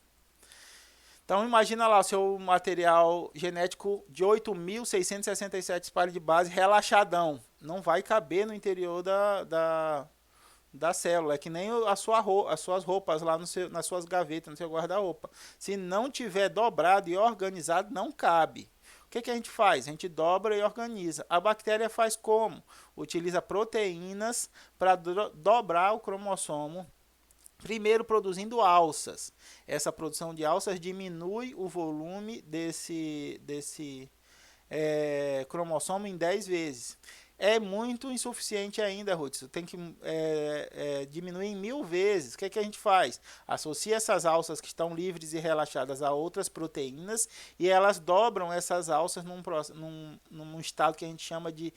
Então imagina lá o seu material genético de 8.667 pares de base relaxadão. Não vai caber no interior da célula. É que nem as suas roupas lá nas suas gavetas, no seu guarda-roupa. Se não tiver dobrado e organizado, não cabe. O que a gente faz? A gente dobra e organiza. A bactéria faz como? Utiliza proteínas para dobrar o cromossomo. Primeiro produzindo alças. Essa produção de alças diminui o volume desse cromossomo em 10 vezes. É muito insuficiente ainda, Ruth. Tem que diminuir em 1000 vezes. O que a gente faz? Associa essas alças que estão livres e relaxadas a outras proteínas e elas dobram essas alças num estado que a gente chama de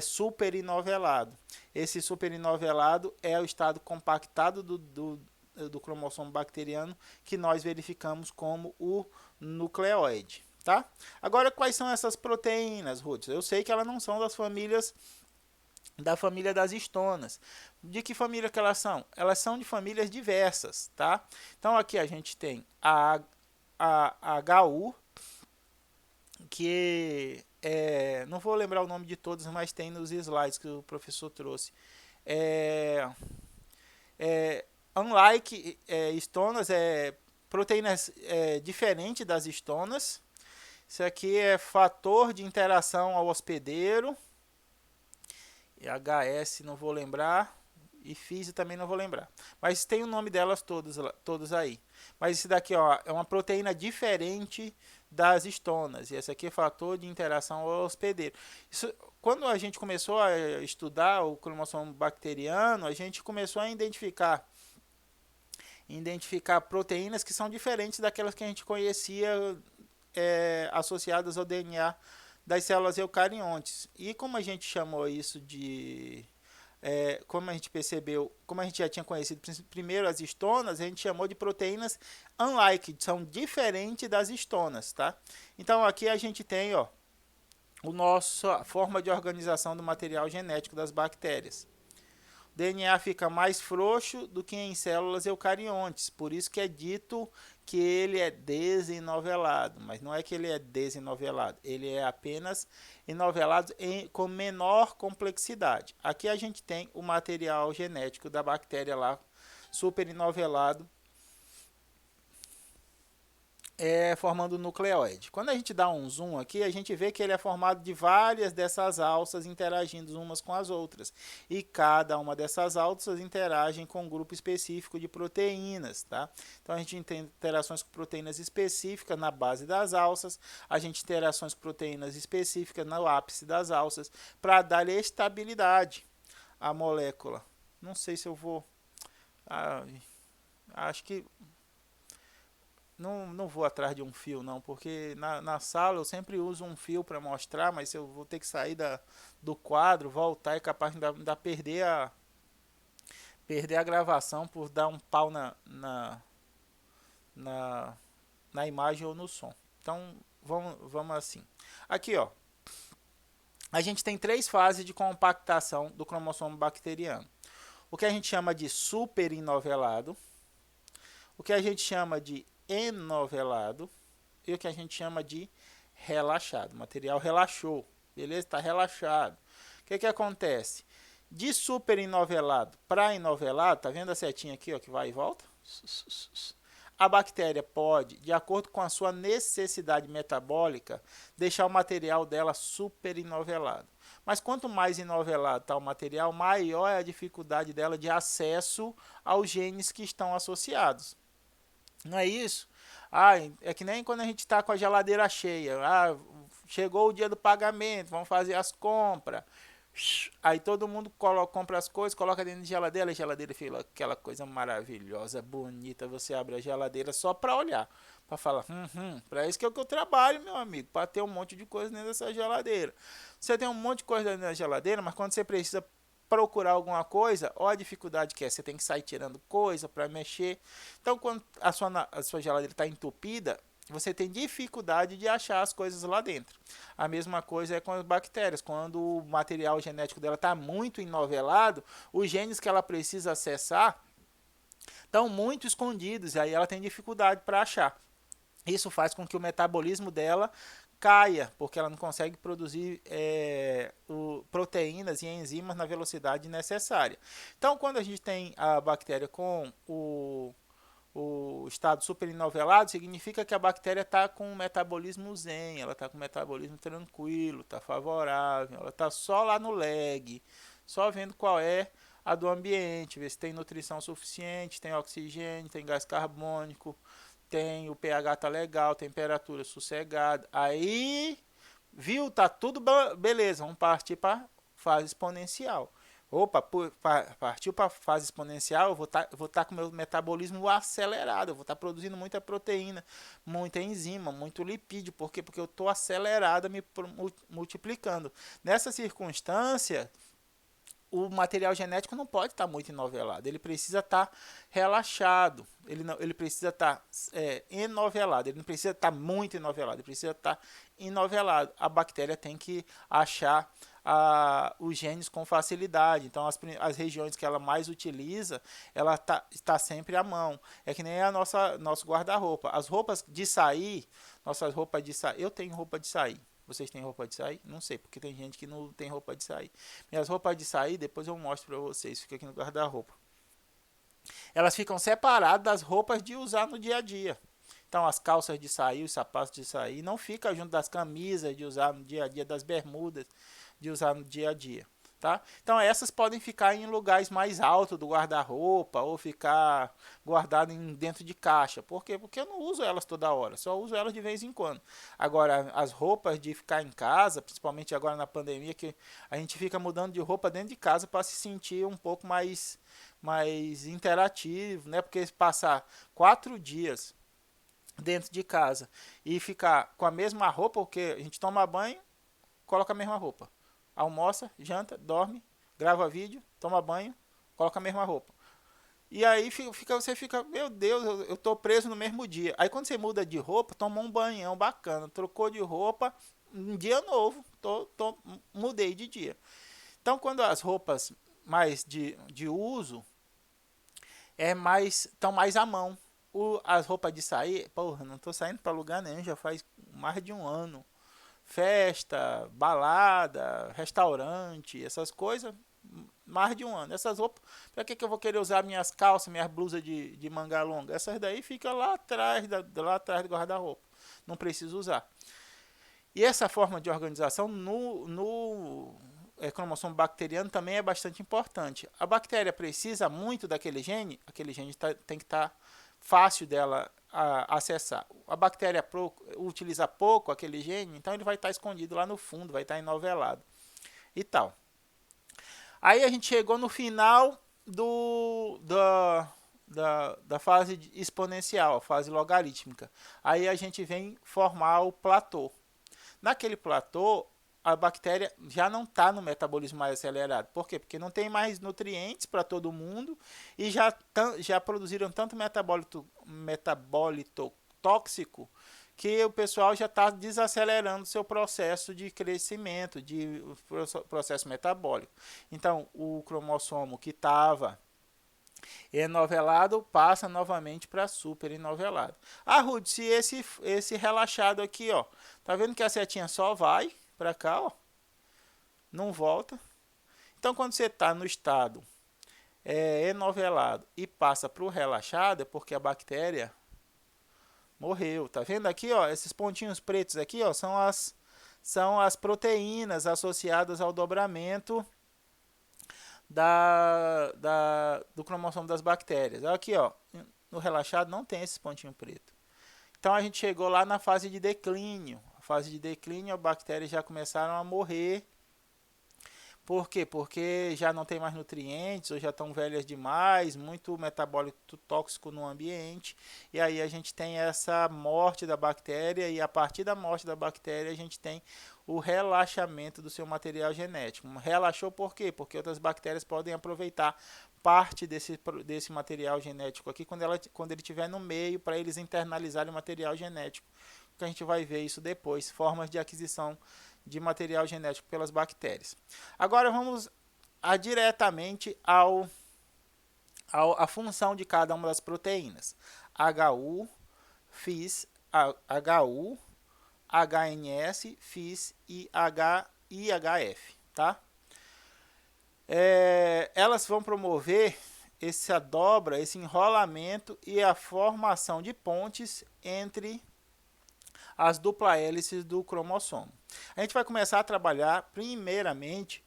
superinovelado. Esse superinovelado é o estado compactado do cromossomo bacteriano que nós verificamos como o nucleoide. Tá? Agora, quais são essas proteínas, Ruth? Eu sei que elas não são das famílias da família das histonas. De que família que elas são? Elas são de famílias diversas, tá? Então aqui a gente tem a HU, que não vou lembrar o nome de todos, mas tem nos slides que o professor trouxe. É, unlike histonas, proteínas diferentes das histonas. Isso aqui é fator de interação ao hospedeiro. E HS não vou lembrar. E físico também não vou lembrar. Mas tem o nome delas todos aí. Mas esse daqui ó, é uma proteína diferente das histonas. E esse aqui é fator de interação ao hospedeiro. Isso, quando a gente começou a estudar o cromossomo bacteriano, a gente começou a identificar proteínas que são diferentes daquelas que a gente conhecia associadas ao DNA das células eucariontes. E como a gente chamou isso de como a gente percebeu, como a gente já tinha conhecido primeiro as histonas, a gente chamou de proteínas unlike, são diferentes das histonas, tá? Então aqui a gente tem, ó, a forma de organização do material genético das bactérias. O DNA fica mais frouxo do que em células eucariontes, por isso que é dito que ele é desenovelado, mas não é que ele é desenovelado, ele é apenas enovelado com menor complexidade. Aqui a gente tem o material genético da bactéria lá, super enovelado, formando o nucleóide. Quando a gente dá um zoom aqui, a gente vê que ele é formado de várias dessas alças interagindo umas com as outras. E cada uma dessas alças interagem com um grupo específico de proteínas, tá? Então a gente tem interações com proteínas específicas na base das alças, a gente tem interações com proteínas específicas no ápice das alças, para dar estabilidade à molécula. Não sei se eu vou... acho que não vou atrás de um fio não, porque na sala eu sempre uso um fio para mostrar, mas se eu vou ter que sair do quadro, voltar, é capaz de ainda perder a gravação por dar um pau na, na imagem ou no som. Então vamos assim. Aqui ó, a gente tem três fases de compactação do cromossomo bacteriano. O que a gente chama de superinovelado, o que a gente chama de enovelado e o que a gente chama de relaxado. O material relaxou, beleza? Está relaxado. O que acontece? De super enovelado para enovelado, tá vendo a setinha aqui ó, que vai e volta? A bactéria pode, de acordo com a sua necessidade metabólica, deixar o material dela super enovelado. Mas quanto mais enovelado está o material, maior é a dificuldade dela de acesso aos genes que estão associados. Não é isso? É que nem quando a gente está com a geladeira cheia. Chegou o dia do pagamento, vamos fazer as compras. Aí todo mundo compra as coisas, coloca dentro de geladeira, a geladeira fica aquela coisa maravilhosa, bonita. Você abre a geladeira só para olhar, para falar, para isso que é o que eu trabalho, meu amigo, para ter um monte de coisa dentro dessa geladeira. Você tem um monte de coisa dentro da geladeira, mas quando você precisa procurar alguma coisa, olha a dificuldade que é. Você tem que sair tirando coisa para mexer. Então, quando a sua geladeira está entupida, você tem dificuldade de achar as coisas lá dentro. A mesma coisa é com as bactérias. Quando o material genético dela está muito enovelado, os genes que ela precisa acessar estão muito escondidos, e aí ela tem dificuldade para achar. Isso faz com que o metabolismo dela caia, porque ela não consegue produzir proteínas e enzimas na velocidade necessária. Então, quando a gente tem a bactéria com o estado superinovelado, significa que a bactéria está com um metabolismo zen, ela está com um metabolismo tranquilo, está favorável, ela está só lá no lag, só vendo qual é a do ambiente, ver se tem nutrição suficiente, tem oxigênio, tem gás carbônico, tem o pH tá legal, temperatura sossegada. Aí, viu, tá tudo beleza, vamos partir para fase exponencial. Opa, partiu para fase exponencial, eu vou tá com o meu metabolismo acelerado, eu vou estar produzindo muita proteína, muita enzima, muito lipídio. Por quê? Porque eu estou acelerado me multiplicando. Nessa circunstância, o material genético não pode estar muito enovelado, ele precisa estar relaxado, ele precisa estar enovelado, ele não precisa estar muito enovelado, ele precisa estar enovelado. A bactéria tem que achar os genes com facilidade, então as regiões que ela mais utiliza, ela está sempre à mão. É que nem nosso guarda-roupa. As roupas de sair, nossas roupas de sair, eu tenho roupa de sair. Vocês têm roupa de sair? Não sei, porque tem gente que não tem roupa de sair. Minhas roupas de sair, depois eu mostro para vocês, fica aqui no guarda-roupa. Elas ficam separadas das roupas de usar no dia a dia. Então as calças de sair, os sapatos de sair, não fica junto das camisas de usar no dia a dia, das bermudas de usar no dia a dia. Tá? Então essas podem ficar em lugares mais altos do guarda-roupa ou ficar guardadas dentro de caixa. Por quê? Porque eu não uso elas toda hora, só uso elas de vez em quando. Agora, as roupas de ficar em casa, principalmente agora na pandemia, que a gente fica mudando de roupa dentro de casa para se sentir um pouco mais interativo, né? Porque passar 4 dias dentro de casa e ficar com a mesma roupa, porque a gente toma banho, coloca a mesma roupa. Almoça, janta, dorme, grava vídeo, toma banho, coloca a mesma roupa. E aí você fica, meu Deus, eu tô preso no mesmo dia. Aí quando você muda de roupa, toma um banhão bacana, trocou de roupa, um dia novo, mudei de dia. Então quando as roupas mais de uso estão mais à mão. As roupas de sair, porra, não tô saindo para lugar nenhum, já faz mais de um ano. Festa, balada, restaurante, essas coisas, mais de um ano. Essas roupas, para que eu vou querer usar minhas calças, minhas blusas de manga longa? Essas daí fica lá atrás, lá atrás do guarda-roupa. Não preciso usar. E essa forma de organização no cromossomo bacteriano também é bastante importante. A bactéria precisa muito daquele gene, aquele gene tem que estar fácil dela acessar. A bactéria utiliza pouco aquele gene, então ele vai estar escondido lá no fundo, vai estar enovelado e tal. Aí a gente chegou no final da fase exponencial, a fase logarítmica. Aí a gente vem formar o platô. Naquele platô, a bactéria já não está no metabolismo mais acelerado. Por quê? Porque não tem mais nutrientes para todo mundo e já produziram tanto metabólito tóxico que o pessoal já está desacelerando seu processo de crescimento, de processo metabólico. Então, o cromossomo que estava enovelado passa novamente para super enovelado. Ah, Ruth, se esse relaxado aqui, ó, tá vendo que a setinha só vai para cá, ó, não volta. Então, quando você está no estado enovelado e passa para o relaxado, é porque a bactéria morreu. Tá vendo aqui, ó, esses pontinhos pretos aqui, ó, são as proteínas associadas ao dobramento do cromossomo das bactérias. Aqui, ó, no relaxado não tem esse pontinho preto. Então a gente chegou lá na fase de declínio. A fase de declínio, as bactérias já começaram a morrer. Por quê? Porque já não tem mais nutrientes, ou já estão velhas demais, muito metabólito tóxico no ambiente, e aí a gente tem essa morte da bactéria, e a partir da morte da bactéria a gente tem o relaxamento do seu material genético. Relaxou por quê? Porque outras bactérias podem aproveitar parte desse material genético aqui quando ele estiver no meio, para eles internalizarem o material genético. Que a gente vai ver isso depois, formas de aquisição de material genético pelas bactérias. Agora vamos diretamente a função de cada uma das proteínas. HU, FIS, HU, HNS, FIS e IHF. Tá? Elas vão promover essa dobra, esse enrolamento e a formação de pontes entre as dupla hélices do cromossomo. A gente vai começar a trabalhar primeiramente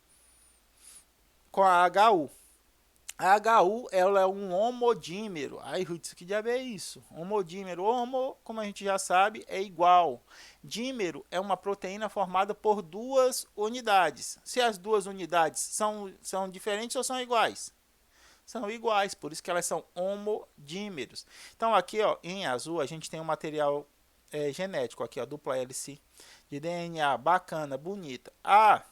com a HU. A HU ela é um homodímero. Ai, Ruth, que diabo é isso? Homodímero. Homo, como a gente já sabe, é igual. Dímero é uma proteína formada por duas unidades. Se as duas unidades são diferentes ou são iguais? São iguais, por isso que elas são homodímeros. Então aqui, ó, em azul a gente tem um material genético aqui, ó, dupla hélice de DNA, bacana, bonita. A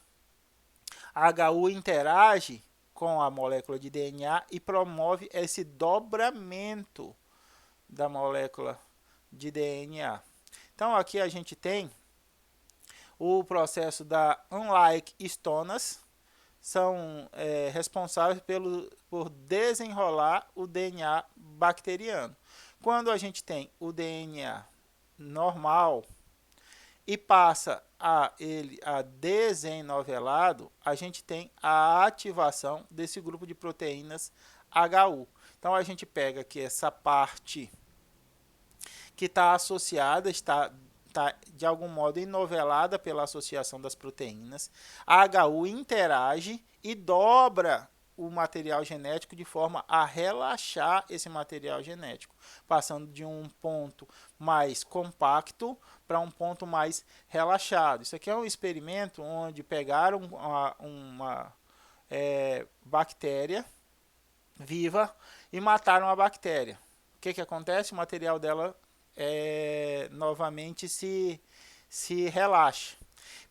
HU interage com a molécula de DNA e promove esse dobramento da molécula de DNA. Então aqui a gente tem o processo da unlike histonas, são responsáveis por desenrolar o DNA bacteriano. Quando a gente tem o DNA normal e passa ele a desenovelado, a gente tem a ativação desse grupo de proteínas HU. Então a gente pega aqui essa parte que está associada, está de algum modo enovelada pela associação das proteínas. A HU interage e dobra o material genético de forma a relaxar esse material genético, passando de um ponto mais compacto para um ponto mais relaxado. Isso aqui é um experimento onde pegaram uma bactéria viva e mataram a bactéria. O que acontece? O material dela novamente se relaxa.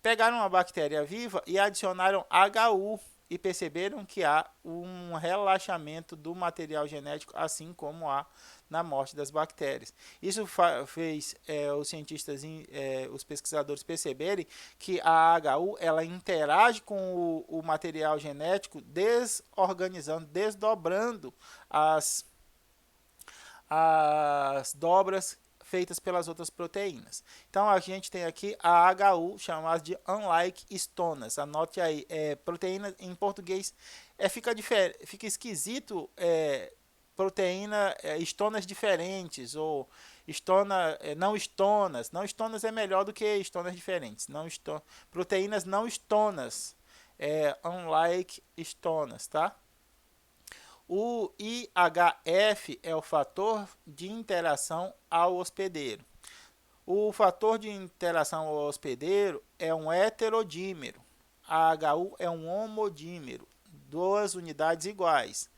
Pegaram uma bactéria viva e adicionaram HU e perceberam que há um relaxamento do material genético, assim como há na morte das bactérias. Isso fez os cientistas, os pesquisadores perceberem que a HU ela interage com o material genético, desorganizando, desdobrando as dobras feitas pelas outras proteínas. Então a gente tem aqui a HU chamada de unlike histonas. Anote aí, proteína em português fica esquisito, proteína, histonas diferentes ou não histonas. Não histonas é melhor do que histonas diferentes. Proteínas não histonas, unlike histonas, tá? O IHF é o fator de interação ao hospedeiro. O fator de interação ao hospedeiro é um heterodímero. A HU é um homodímero, duas unidades iguais.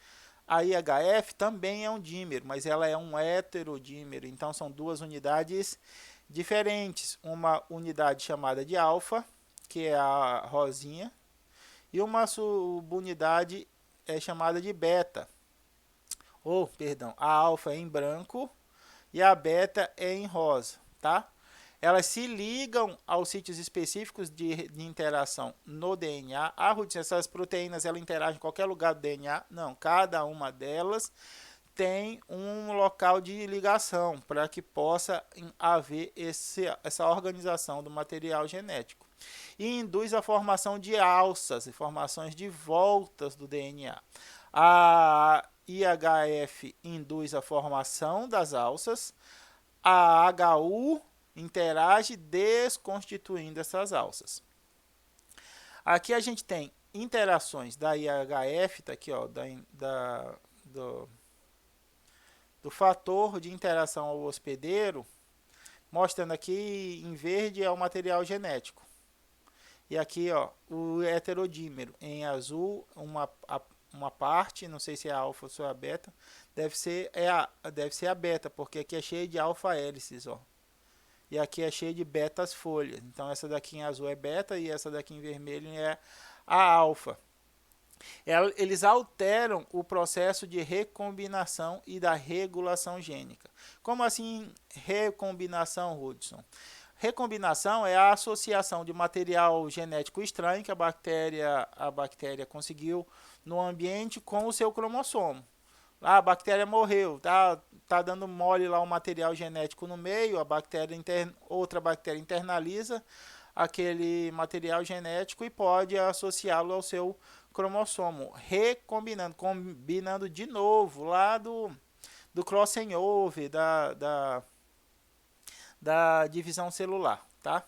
A IHF também é um dímero, mas ela é um heterodímero, então são duas unidades diferentes. Uma unidade chamada de alfa, que é a rosinha, e uma subunidade chamada de beta. A alfa é em branco e a beta é em rosa, tá? Elas se ligam aos sítios específicos de interação no DNA. Ruth, essas proteínas elas interagem em qualquer lugar do DNA? Não, cada uma delas tem um local de ligação para que possa haver essa organização do material genético. E induz a formação de alças, informações de voltas do DNA. A IHF induz a formação das alças, a HU interage desconstituindo essas alças. Aqui a gente tem interações da IHF, tá aqui, ó, do fator de interação ao hospedeiro, mostrando aqui em verde é o material genético. E aqui, ó, o heterodímero, em azul, uma parte, não sei se é a alfa ou se é a beta, deve ser a beta, porque aqui é cheio de alfa hélices, ó. E aqui é cheio de betas folhas. Então essa daqui em azul é beta e essa daqui em vermelho é a alfa. Eles alteram o processo de recombinação e da regulação gênica. Como assim recombinação, Hudson? Recombinação é a associação de material genético estranho que a bactéria conseguiu no ambiente com o seu cromossomo. A bactéria morreu, tá dando mole lá o material genético no meio, outra bactéria internaliza aquele material genético e pode associá-lo ao seu cromossomo, combinando de novo lá do crossing over, da divisão celular, tá?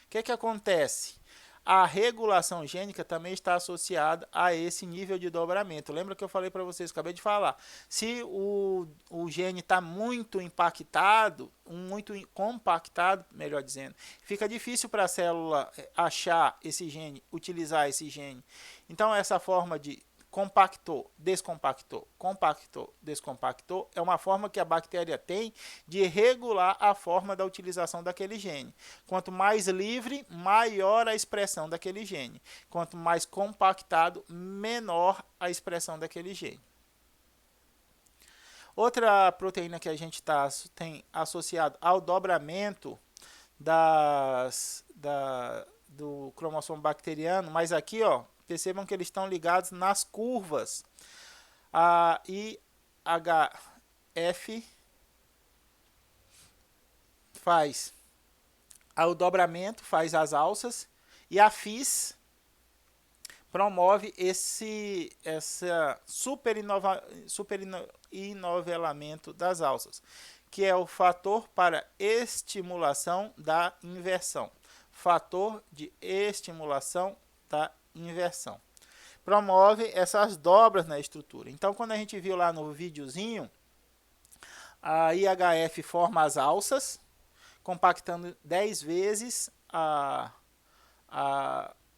O que acontece? A regulação gênica também está associada a esse nível de dobramento. Lembra que eu falei para vocês, acabei de falar. Se o gene está muito impactado, muito compactado, melhor dizendo, fica difícil para a célula achar esse gene, utilizar esse gene. Então, essa forma de compactou, descompactou, compactou, descompactou, é uma forma que a bactéria tem de regular a forma da utilização daquele gene. Quanto mais livre, maior a expressão daquele gene. Quanto mais compactado, menor a expressão daquele gene. Outra proteína que a gente tem associado ao dobramento do cromossomo bacteriano, mas aqui, ó, percebam que eles estão ligados nas curvas. A IHF faz o dobramento, faz as alças, e a FIS promove essa superinovelamento das alças, que é o fator para estimulação da inversão. Fator de estimulação da inversão. Promove essas dobras na estrutura. Então, quando a gente viu lá no videozinho, a IHF forma as alças, compactando 10 vezes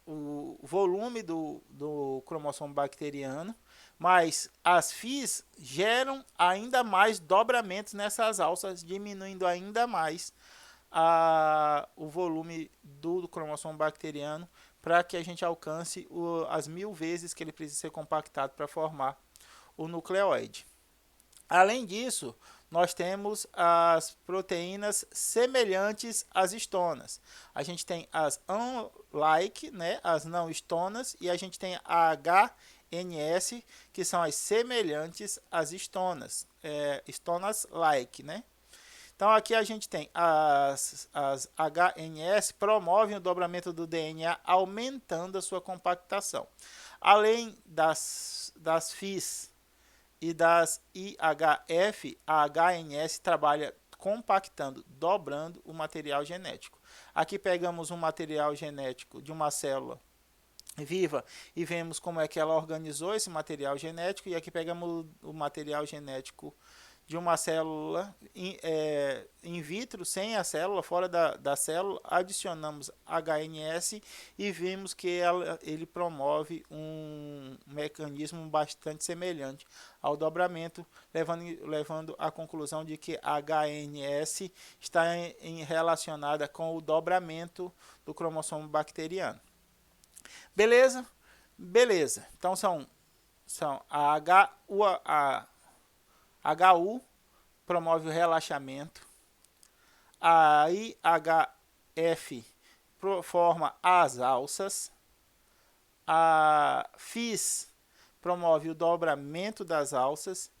o volume do cromossomo bacteriano, mas as FIS geram ainda mais dobramentos nessas alças, diminuindo ainda mais o volume do cromossomo bacteriano, para que a gente alcance as 1000 vezes que ele precisa ser compactado para formar o nucleoide. Além disso, nós temos as proteínas semelhantes às histonas. A gente tem as unlike, né, as não histonas, e a gente tem a HNS, que são as semelhantes às histonas, histonas-like, né? Então aqui a gente tem as HNS promovem o dobramento do DNA, aumentando a sua compactação. Além das FIS e das IHF, a HNS trabalha compactando, dobrando o material genético. Aqui pegamos um material genético de uma célula viva e vemos como é que ela organizou esse material genético, e aqui pegamos o material genético de uma célula in vitro, sem a célula, fora da célula, adicionamos HNS e vimos que ele promove um mecanismo bastante semelhante ao dobramento, levando à conclusão de que a HNS está relacionada com o dobramento do cromossomo bacteriano. Beleza? Beleza. Então são a HU promove o relaxamento, a IHF forma as alças, a FIS promove o dobramento das alças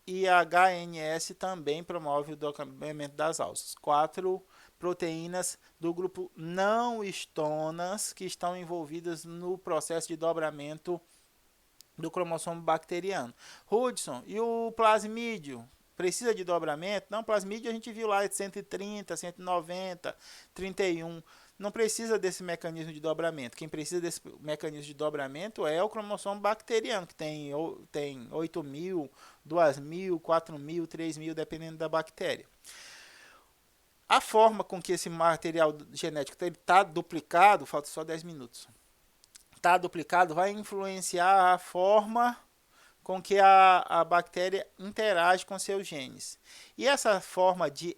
e a HNS também promove o dobramento das alças. 4 proteínas do grupo não histonas que estão envolvidas no processo de dobramento do cromossomo bacteriano. Hudson, e o plasmídio? Precisa de dobramento? Não, plasmídio a gente viu lá, é 130, 190, 31. Não precisa desse mecanismo de dobramento. Quem precisa desse mecanismo de dobramento é o cromossomo bacteriano, que tem 8.000, 2.000, 4.000, 3.000, dependendo da bactéria. A forma com que esse material genético está duplicado, falta só 10 minutos, está duplicado, vai influenciar a forma com que a bactéria interage com seus genes. E essa forma de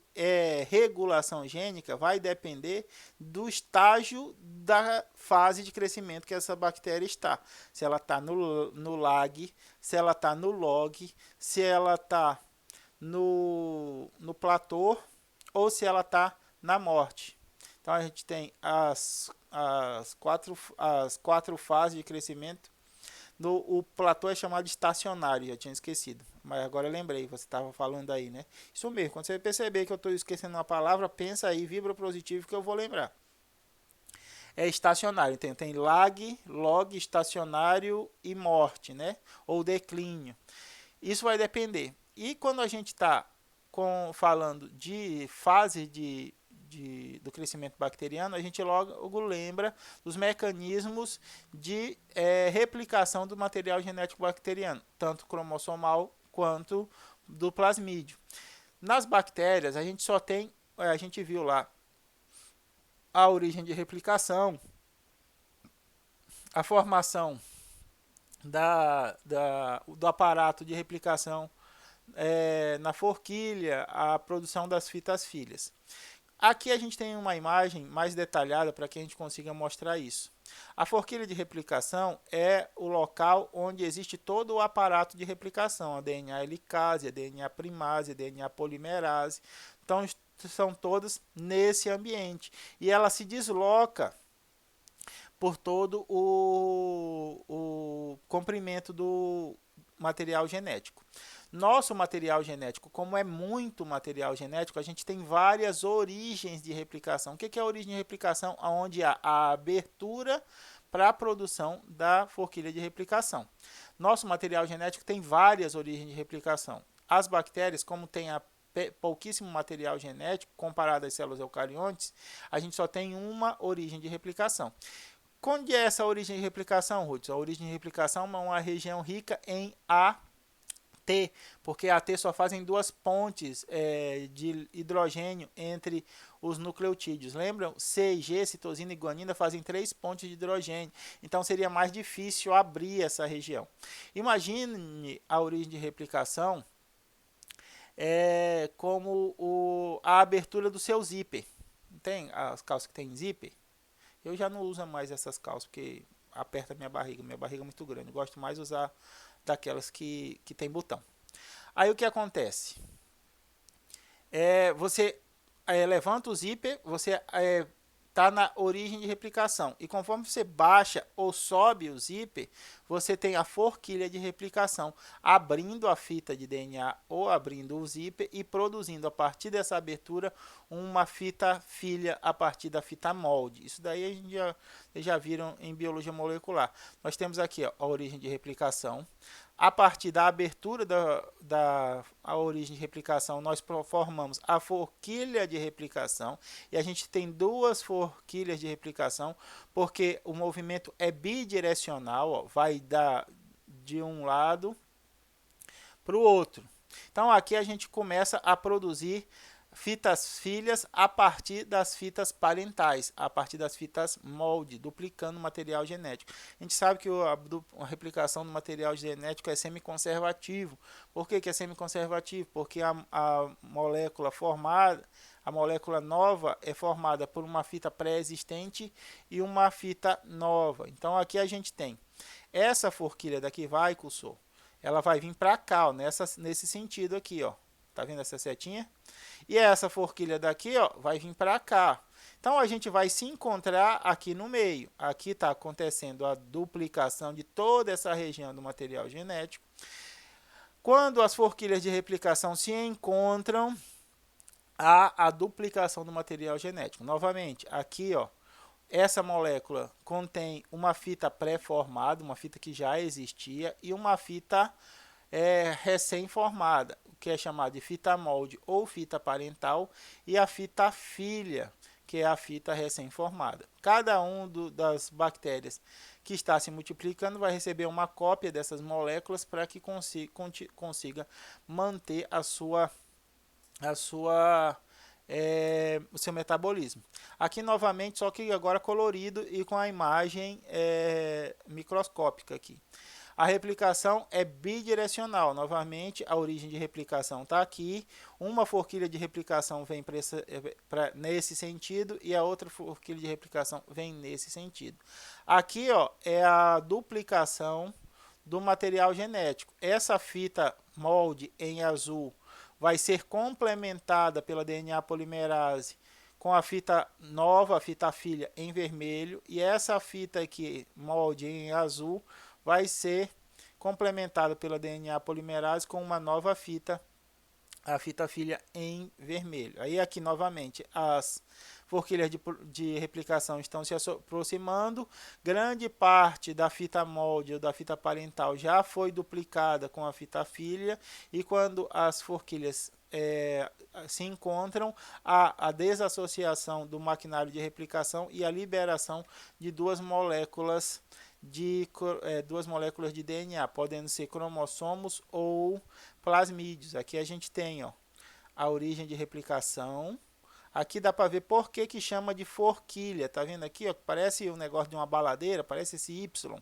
regulação gênica vai depender do estágio da fase de crescimento que essa bactéria está. Se ela está no lag, se ela está no log, se ela está no platô ou se ela está na morte. Então a gente tem as quatro fases de crescimento. O platô é chamado de estacionário, já tinha esquecido, mas agora eu lembrei, você estava falando aí, né? Isso mesmo, quando você perceber que eu estou esquecendo uma palavra, pensa aí, vibra positivo, que eu vou lembrar. É estacionário, então tem lag, log, estacionário e morte, né? Ou declínio. Isso vai depender. E quando a gente está falando de fase do crescimento bacteriano, a gente logo lembra dos mecanismos de replicação do material genético bacteriano, tanto cromossomal quanto do plasmídio. Nas bactérias, a gente viu lá a origem de replicação, a formação do aparato de replicação na forquilha, a produção das fitas filhas. Aqui a gente tem uma imagem mais detalhada para que a gente consiga mostrar isso. A forquilha de replicação é o local onde existe todo o aparato de replicação, a DNA helicase, a DNA primase, a DNA polimerase. Então, são todas nesse ambiente. E ela se desloca por todo o comprimento do material genético. Nosso material genético, como é muito material genético, a gente tem várias origens de replicação. O que é a origem de replicação? Onde há a abertura para a produção da forquilha de replicação. Nosso material genético tem várias origens de replicação. As bactérias, como tem pouquíssimo material genético comparado às células eucariontes, a gente só tem uma origem de replicação. Onde é essa origem de replicação, Ruth? A origem de replicação é uma região rica em AT, porque AT só fazem duas pontes de hidrogênio entre os nucleotídeos. Lembram? C e G, citosina e guanina, fazem 3 pontes de hidrogênio. Então seria mais difícil abrir essa região. Imagine a origem de replicação como a abertura do seu zíper. Tem as calças que tem zíper? Eu já não uso mais essas calças, porque aperta minha barriga é muito grande. Eu gosto mais de usar daquelas que tem botão. Aí o que acontece? Você levanta o zíper, você está na origem de replicação. E conforme você baixa ou sobe o zíper, você tem a forquilha de replicação, abrindo a fita de DNA ou abrindo o zíper e produzindo a partir dessa abertura uma fita filha a partir da fita molde. Isso daí a gente já viram em biologia molecular. Nós temos aqui a origem de replicação. A partir da abertura a origem de replicação, nós formamos a forquilha de replicação. E a gente tem duas forquilhas de replicação, porque o movimento é bidirecional, ó, vai de um lado para o outro. Então aqui a gente começa a produzir fitas filhas a partir das fitas parentais, a partir das fitas molde, duplicando o material genético. A gente sabe que a replicação do material genético é semiconservativo. Por que é semiconservativo? Porque a molécula formada, a molécula nova é formada por uma fita pré-existente e uma fita nova. Então aqui a gente tem essa forquilha daqui, vai, cursor, ela vai vir para cá, ó, nesse sentido aqui, ó. Tá vendo essa setinha? E essa forquilha daqui, ó, vai vir para cá. Então a gente vai se encontrar aqui no meio. Aqui está acontecendo a duplicação de toda essa região do material genético. Quando as forquilhas de replicação se encontram, há a duplicação do material genético. Novamente, aqui, ó, essa molécula contém uma fita pré-formada, uma fita que já existia, e uma fita recém-formada, que é chamada de fita molde ou fita parental, e a fita filha, que é a fita recém-formada. Cada das bactérias que está se multiplicando vai receber uma cópia dessas moléculas para que consiga manter o seu metabolismo. Aqui novamente, só que agora colorido e com a imagem microscópica aqui. A replicação é bidirecional. Novamente, a origem de replicação está aqui. Uma forquilha de replicação vem nesse sentido e a outra forquilha de replicação vem nesse sentido. Aqui, ó, é a duplicação do material genético. Essa fita molde em azul vai ser complementada pela DNA polimerase com a fita nova, a fita filha, em vermelho. E essa fita aqui, molde em azul, vai ser complementada pela DNA polimerase com uma nova fita, a fita filha em vermelho. Aí aqui novamente as forquilhas de replicação estão se aproximando. Grande parte da fita molde ou da fita parental já foi duplicada com a fita filha, e quando as forquilhas se encontram, a desassociação do maquinário de replicação e a liberação de duas moléculas de DNA, podendo ser cromossomos ou plasmídeos. Aqui a gente tem, ó, a origem de replicação. Aqui dá para ver por que chama de forquilha. Tá vendo aqui, ó, parece um negócio de uma baladeira, parece esse Y.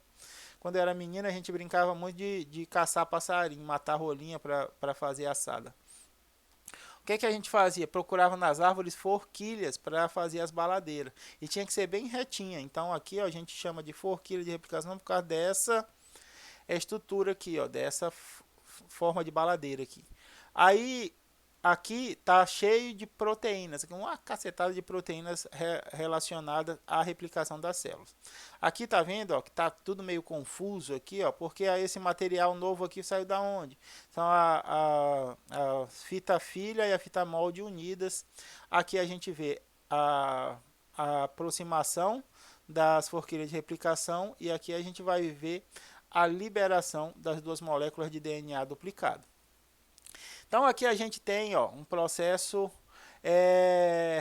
quando eu era menina, a gente brincava muito de caçar passarinho, matar rolinha para fazer assada. O que a gente fazia? Procurava nas árvores forquilhas para fazer as baladeiras. E tinha que ser bem retinha. Então aqui ó, a gente chama de forquilha de replicação por causa dessa estrutura aqui, ó, dessa forma de baladeira aqui. Aí aqui tá cheio de proteínas, uma cacetada de proteínas relacionadas à replicação das células. Aqui tá vendo, ó, que tá tudo meio confuso aqui, ó, porque esse material novo aqui saiu da onde? São a fita filha e a fita molde unidas. Aqui a gente vê a aproximação das forquilhas de replicação e aqui a gente vai ver a liberação das duas moléculas de DNA duplicado. Então aqui a gente tem ó, um processo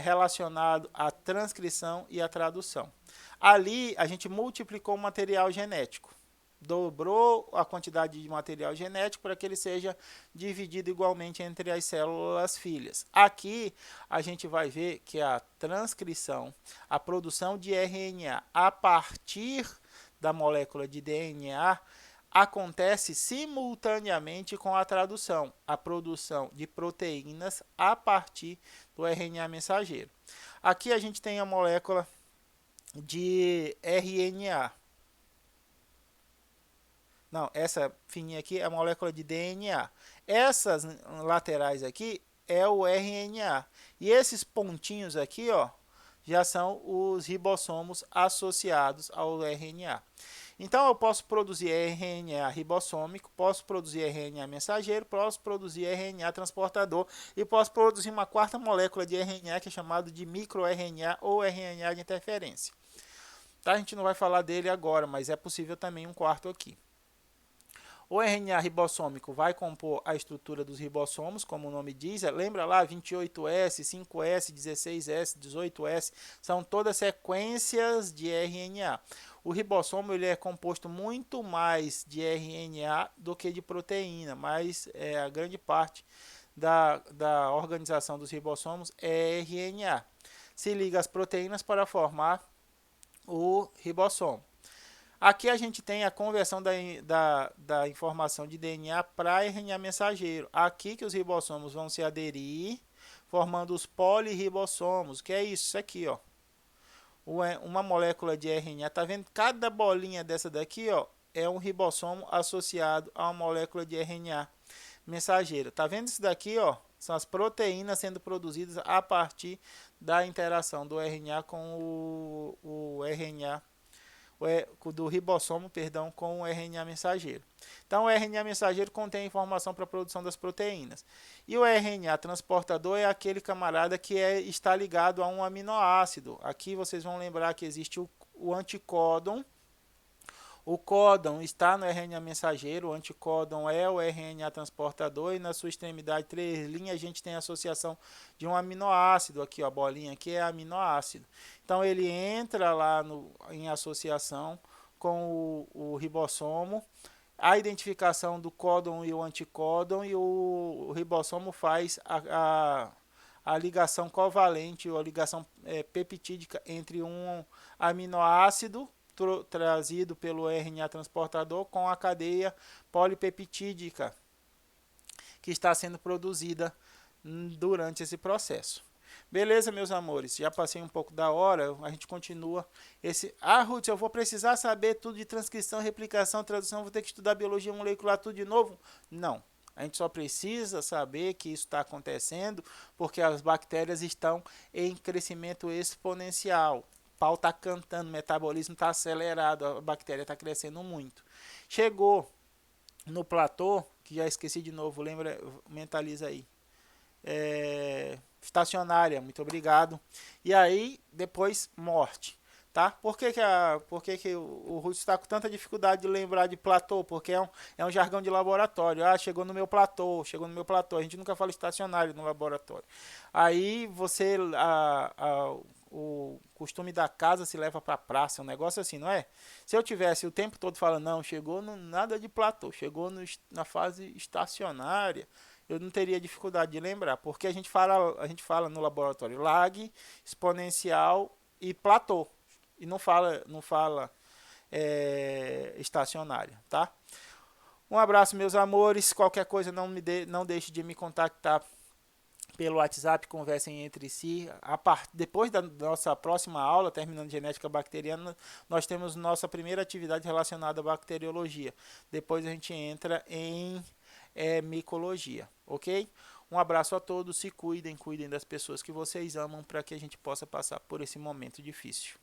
relacionado à transcrição e à tradução. Ali a gente multiplicou o material genético, dobrou a quantidade de material genético para que ele seja dividido igualmente entre as células filhas. Aqui a gente vai ver que a transcrição, a produção de RNA a partir da molécula de DNA acontece simultaneamente com a tradução, a produção de proteínas a partir do RNA mensageiro. Aqui a gente tem a molécula de RNA. Não, essa fininha aqui é a molécula de DNA. Essas laterais aqui é o RNA. E esses pontinhos aqui, ó, já são os ribossomos associados ao RNA. Então, eu posso produzir RNA ribossômico, posso produzir RNA mensageiro, posso produzir RNA transportador e posso produzir uma quarta molécula de RNA que é chamado de microRNA ou RNA de interferência. Tá? A gente não vai falar dele agora, mas é possível também um quarto aqui. O RNA ribossômico vai compor a estrutura dos ribossomos, como o nome diz. Lembra lá, 28S, 5S, 16S, 18S, são todas sequências de RNA. O ribossomo ele é composto muito mais de RNA do que de proteína, mas a grande parte da organização dos ribossomos é RNA. Se liga às proteínas para formar o ribossomo. Aqui a gente tem a conversão da informação de DNA para RNA mensageiro. Aqui que os ribossomos vão se aderir, formando os poliribossomos, que é isso aqui, ó. Uma molécula de RNA, tá vendo? Cada bolinha dessa daqui, ó, é um ribossomo associado a uma molécula de RNA mensageiro. Tá vendo isso daqui, ó? São as proteínas sendo produzidas a partir da interação do RNA com o RNA do ribossomo, perdão, com o RNA mensageiro. Então, o RNA mensageiro contém informação para a produção das proteínas. E o RNA transportador é aquele camarada que está ligado a um aminoácido. Aqui vocês vão lembrar que existe o anticódon. O códon está no RNA mensageiro, o anticódon é o RNA transportador e na sua extremidade 3' a gente tem a associação de um aminoácido, aqui ó, a bolinha aqui é aminoácido. Então ele entra lá em associação com o ribossomo, a identificação do códon e o anticódon e o ribossomo faz a ligação covalente ou a ligação peptídica entre um aminoácido trazido pelo RNA transportador com a cadeia polipeptídica que está sendo produzida durante esse processo. Beleza, meus amores? Já passei um pouco da hora, a gente continua Ruth, eu vou precisar saber tudo de transcrição, replicação, tradução, vou ter que estudar biologia molecular tudo de novo? Não. A gente só precisa saber que isso está acontecendo porque as bactérias estão em crescimento exponencial. O pau está cantando, o metabolismo está acelerado, a bactéria está crescendo muito. Chegou no platô, que já esqueci de novo, lembra, mentaliza aí. Estacionária, muito obrigado. E aí, depois, morte. Tá? Por que o Russo está com tanta dificuldade de lembrar de platô? Porque é um jargão de laboratório. Ah, chegou no meu platô, chegou no meu platô. A gente nunca fala estacionário no laboratório. Aí você... o costume da casa se leva para a praça, um negócio assim, não é? Se eu tivesse o tempo todo falando, não, chegou nada de platô, chegou na fase estacionária, eu não teria dificuldade de lembrar, porque a gente fala no laboratório lag, exponencial e platô, e não fala estacionária, tá? Um abraço, meus amores. Qualquer coisa, não deixe de me contactar pelo WhatsApp, conversem entre si. Depois da nossa próxima aula, terminando genética bacteriana, nós temos nossa primeira atividade relacionada à bacteriologia. Depois a gente entra em micologia, ok? Um abraço a todos, se cuidem, cuidem das pessoas que vocês amam para que a gente possa passar por esse momento difícil.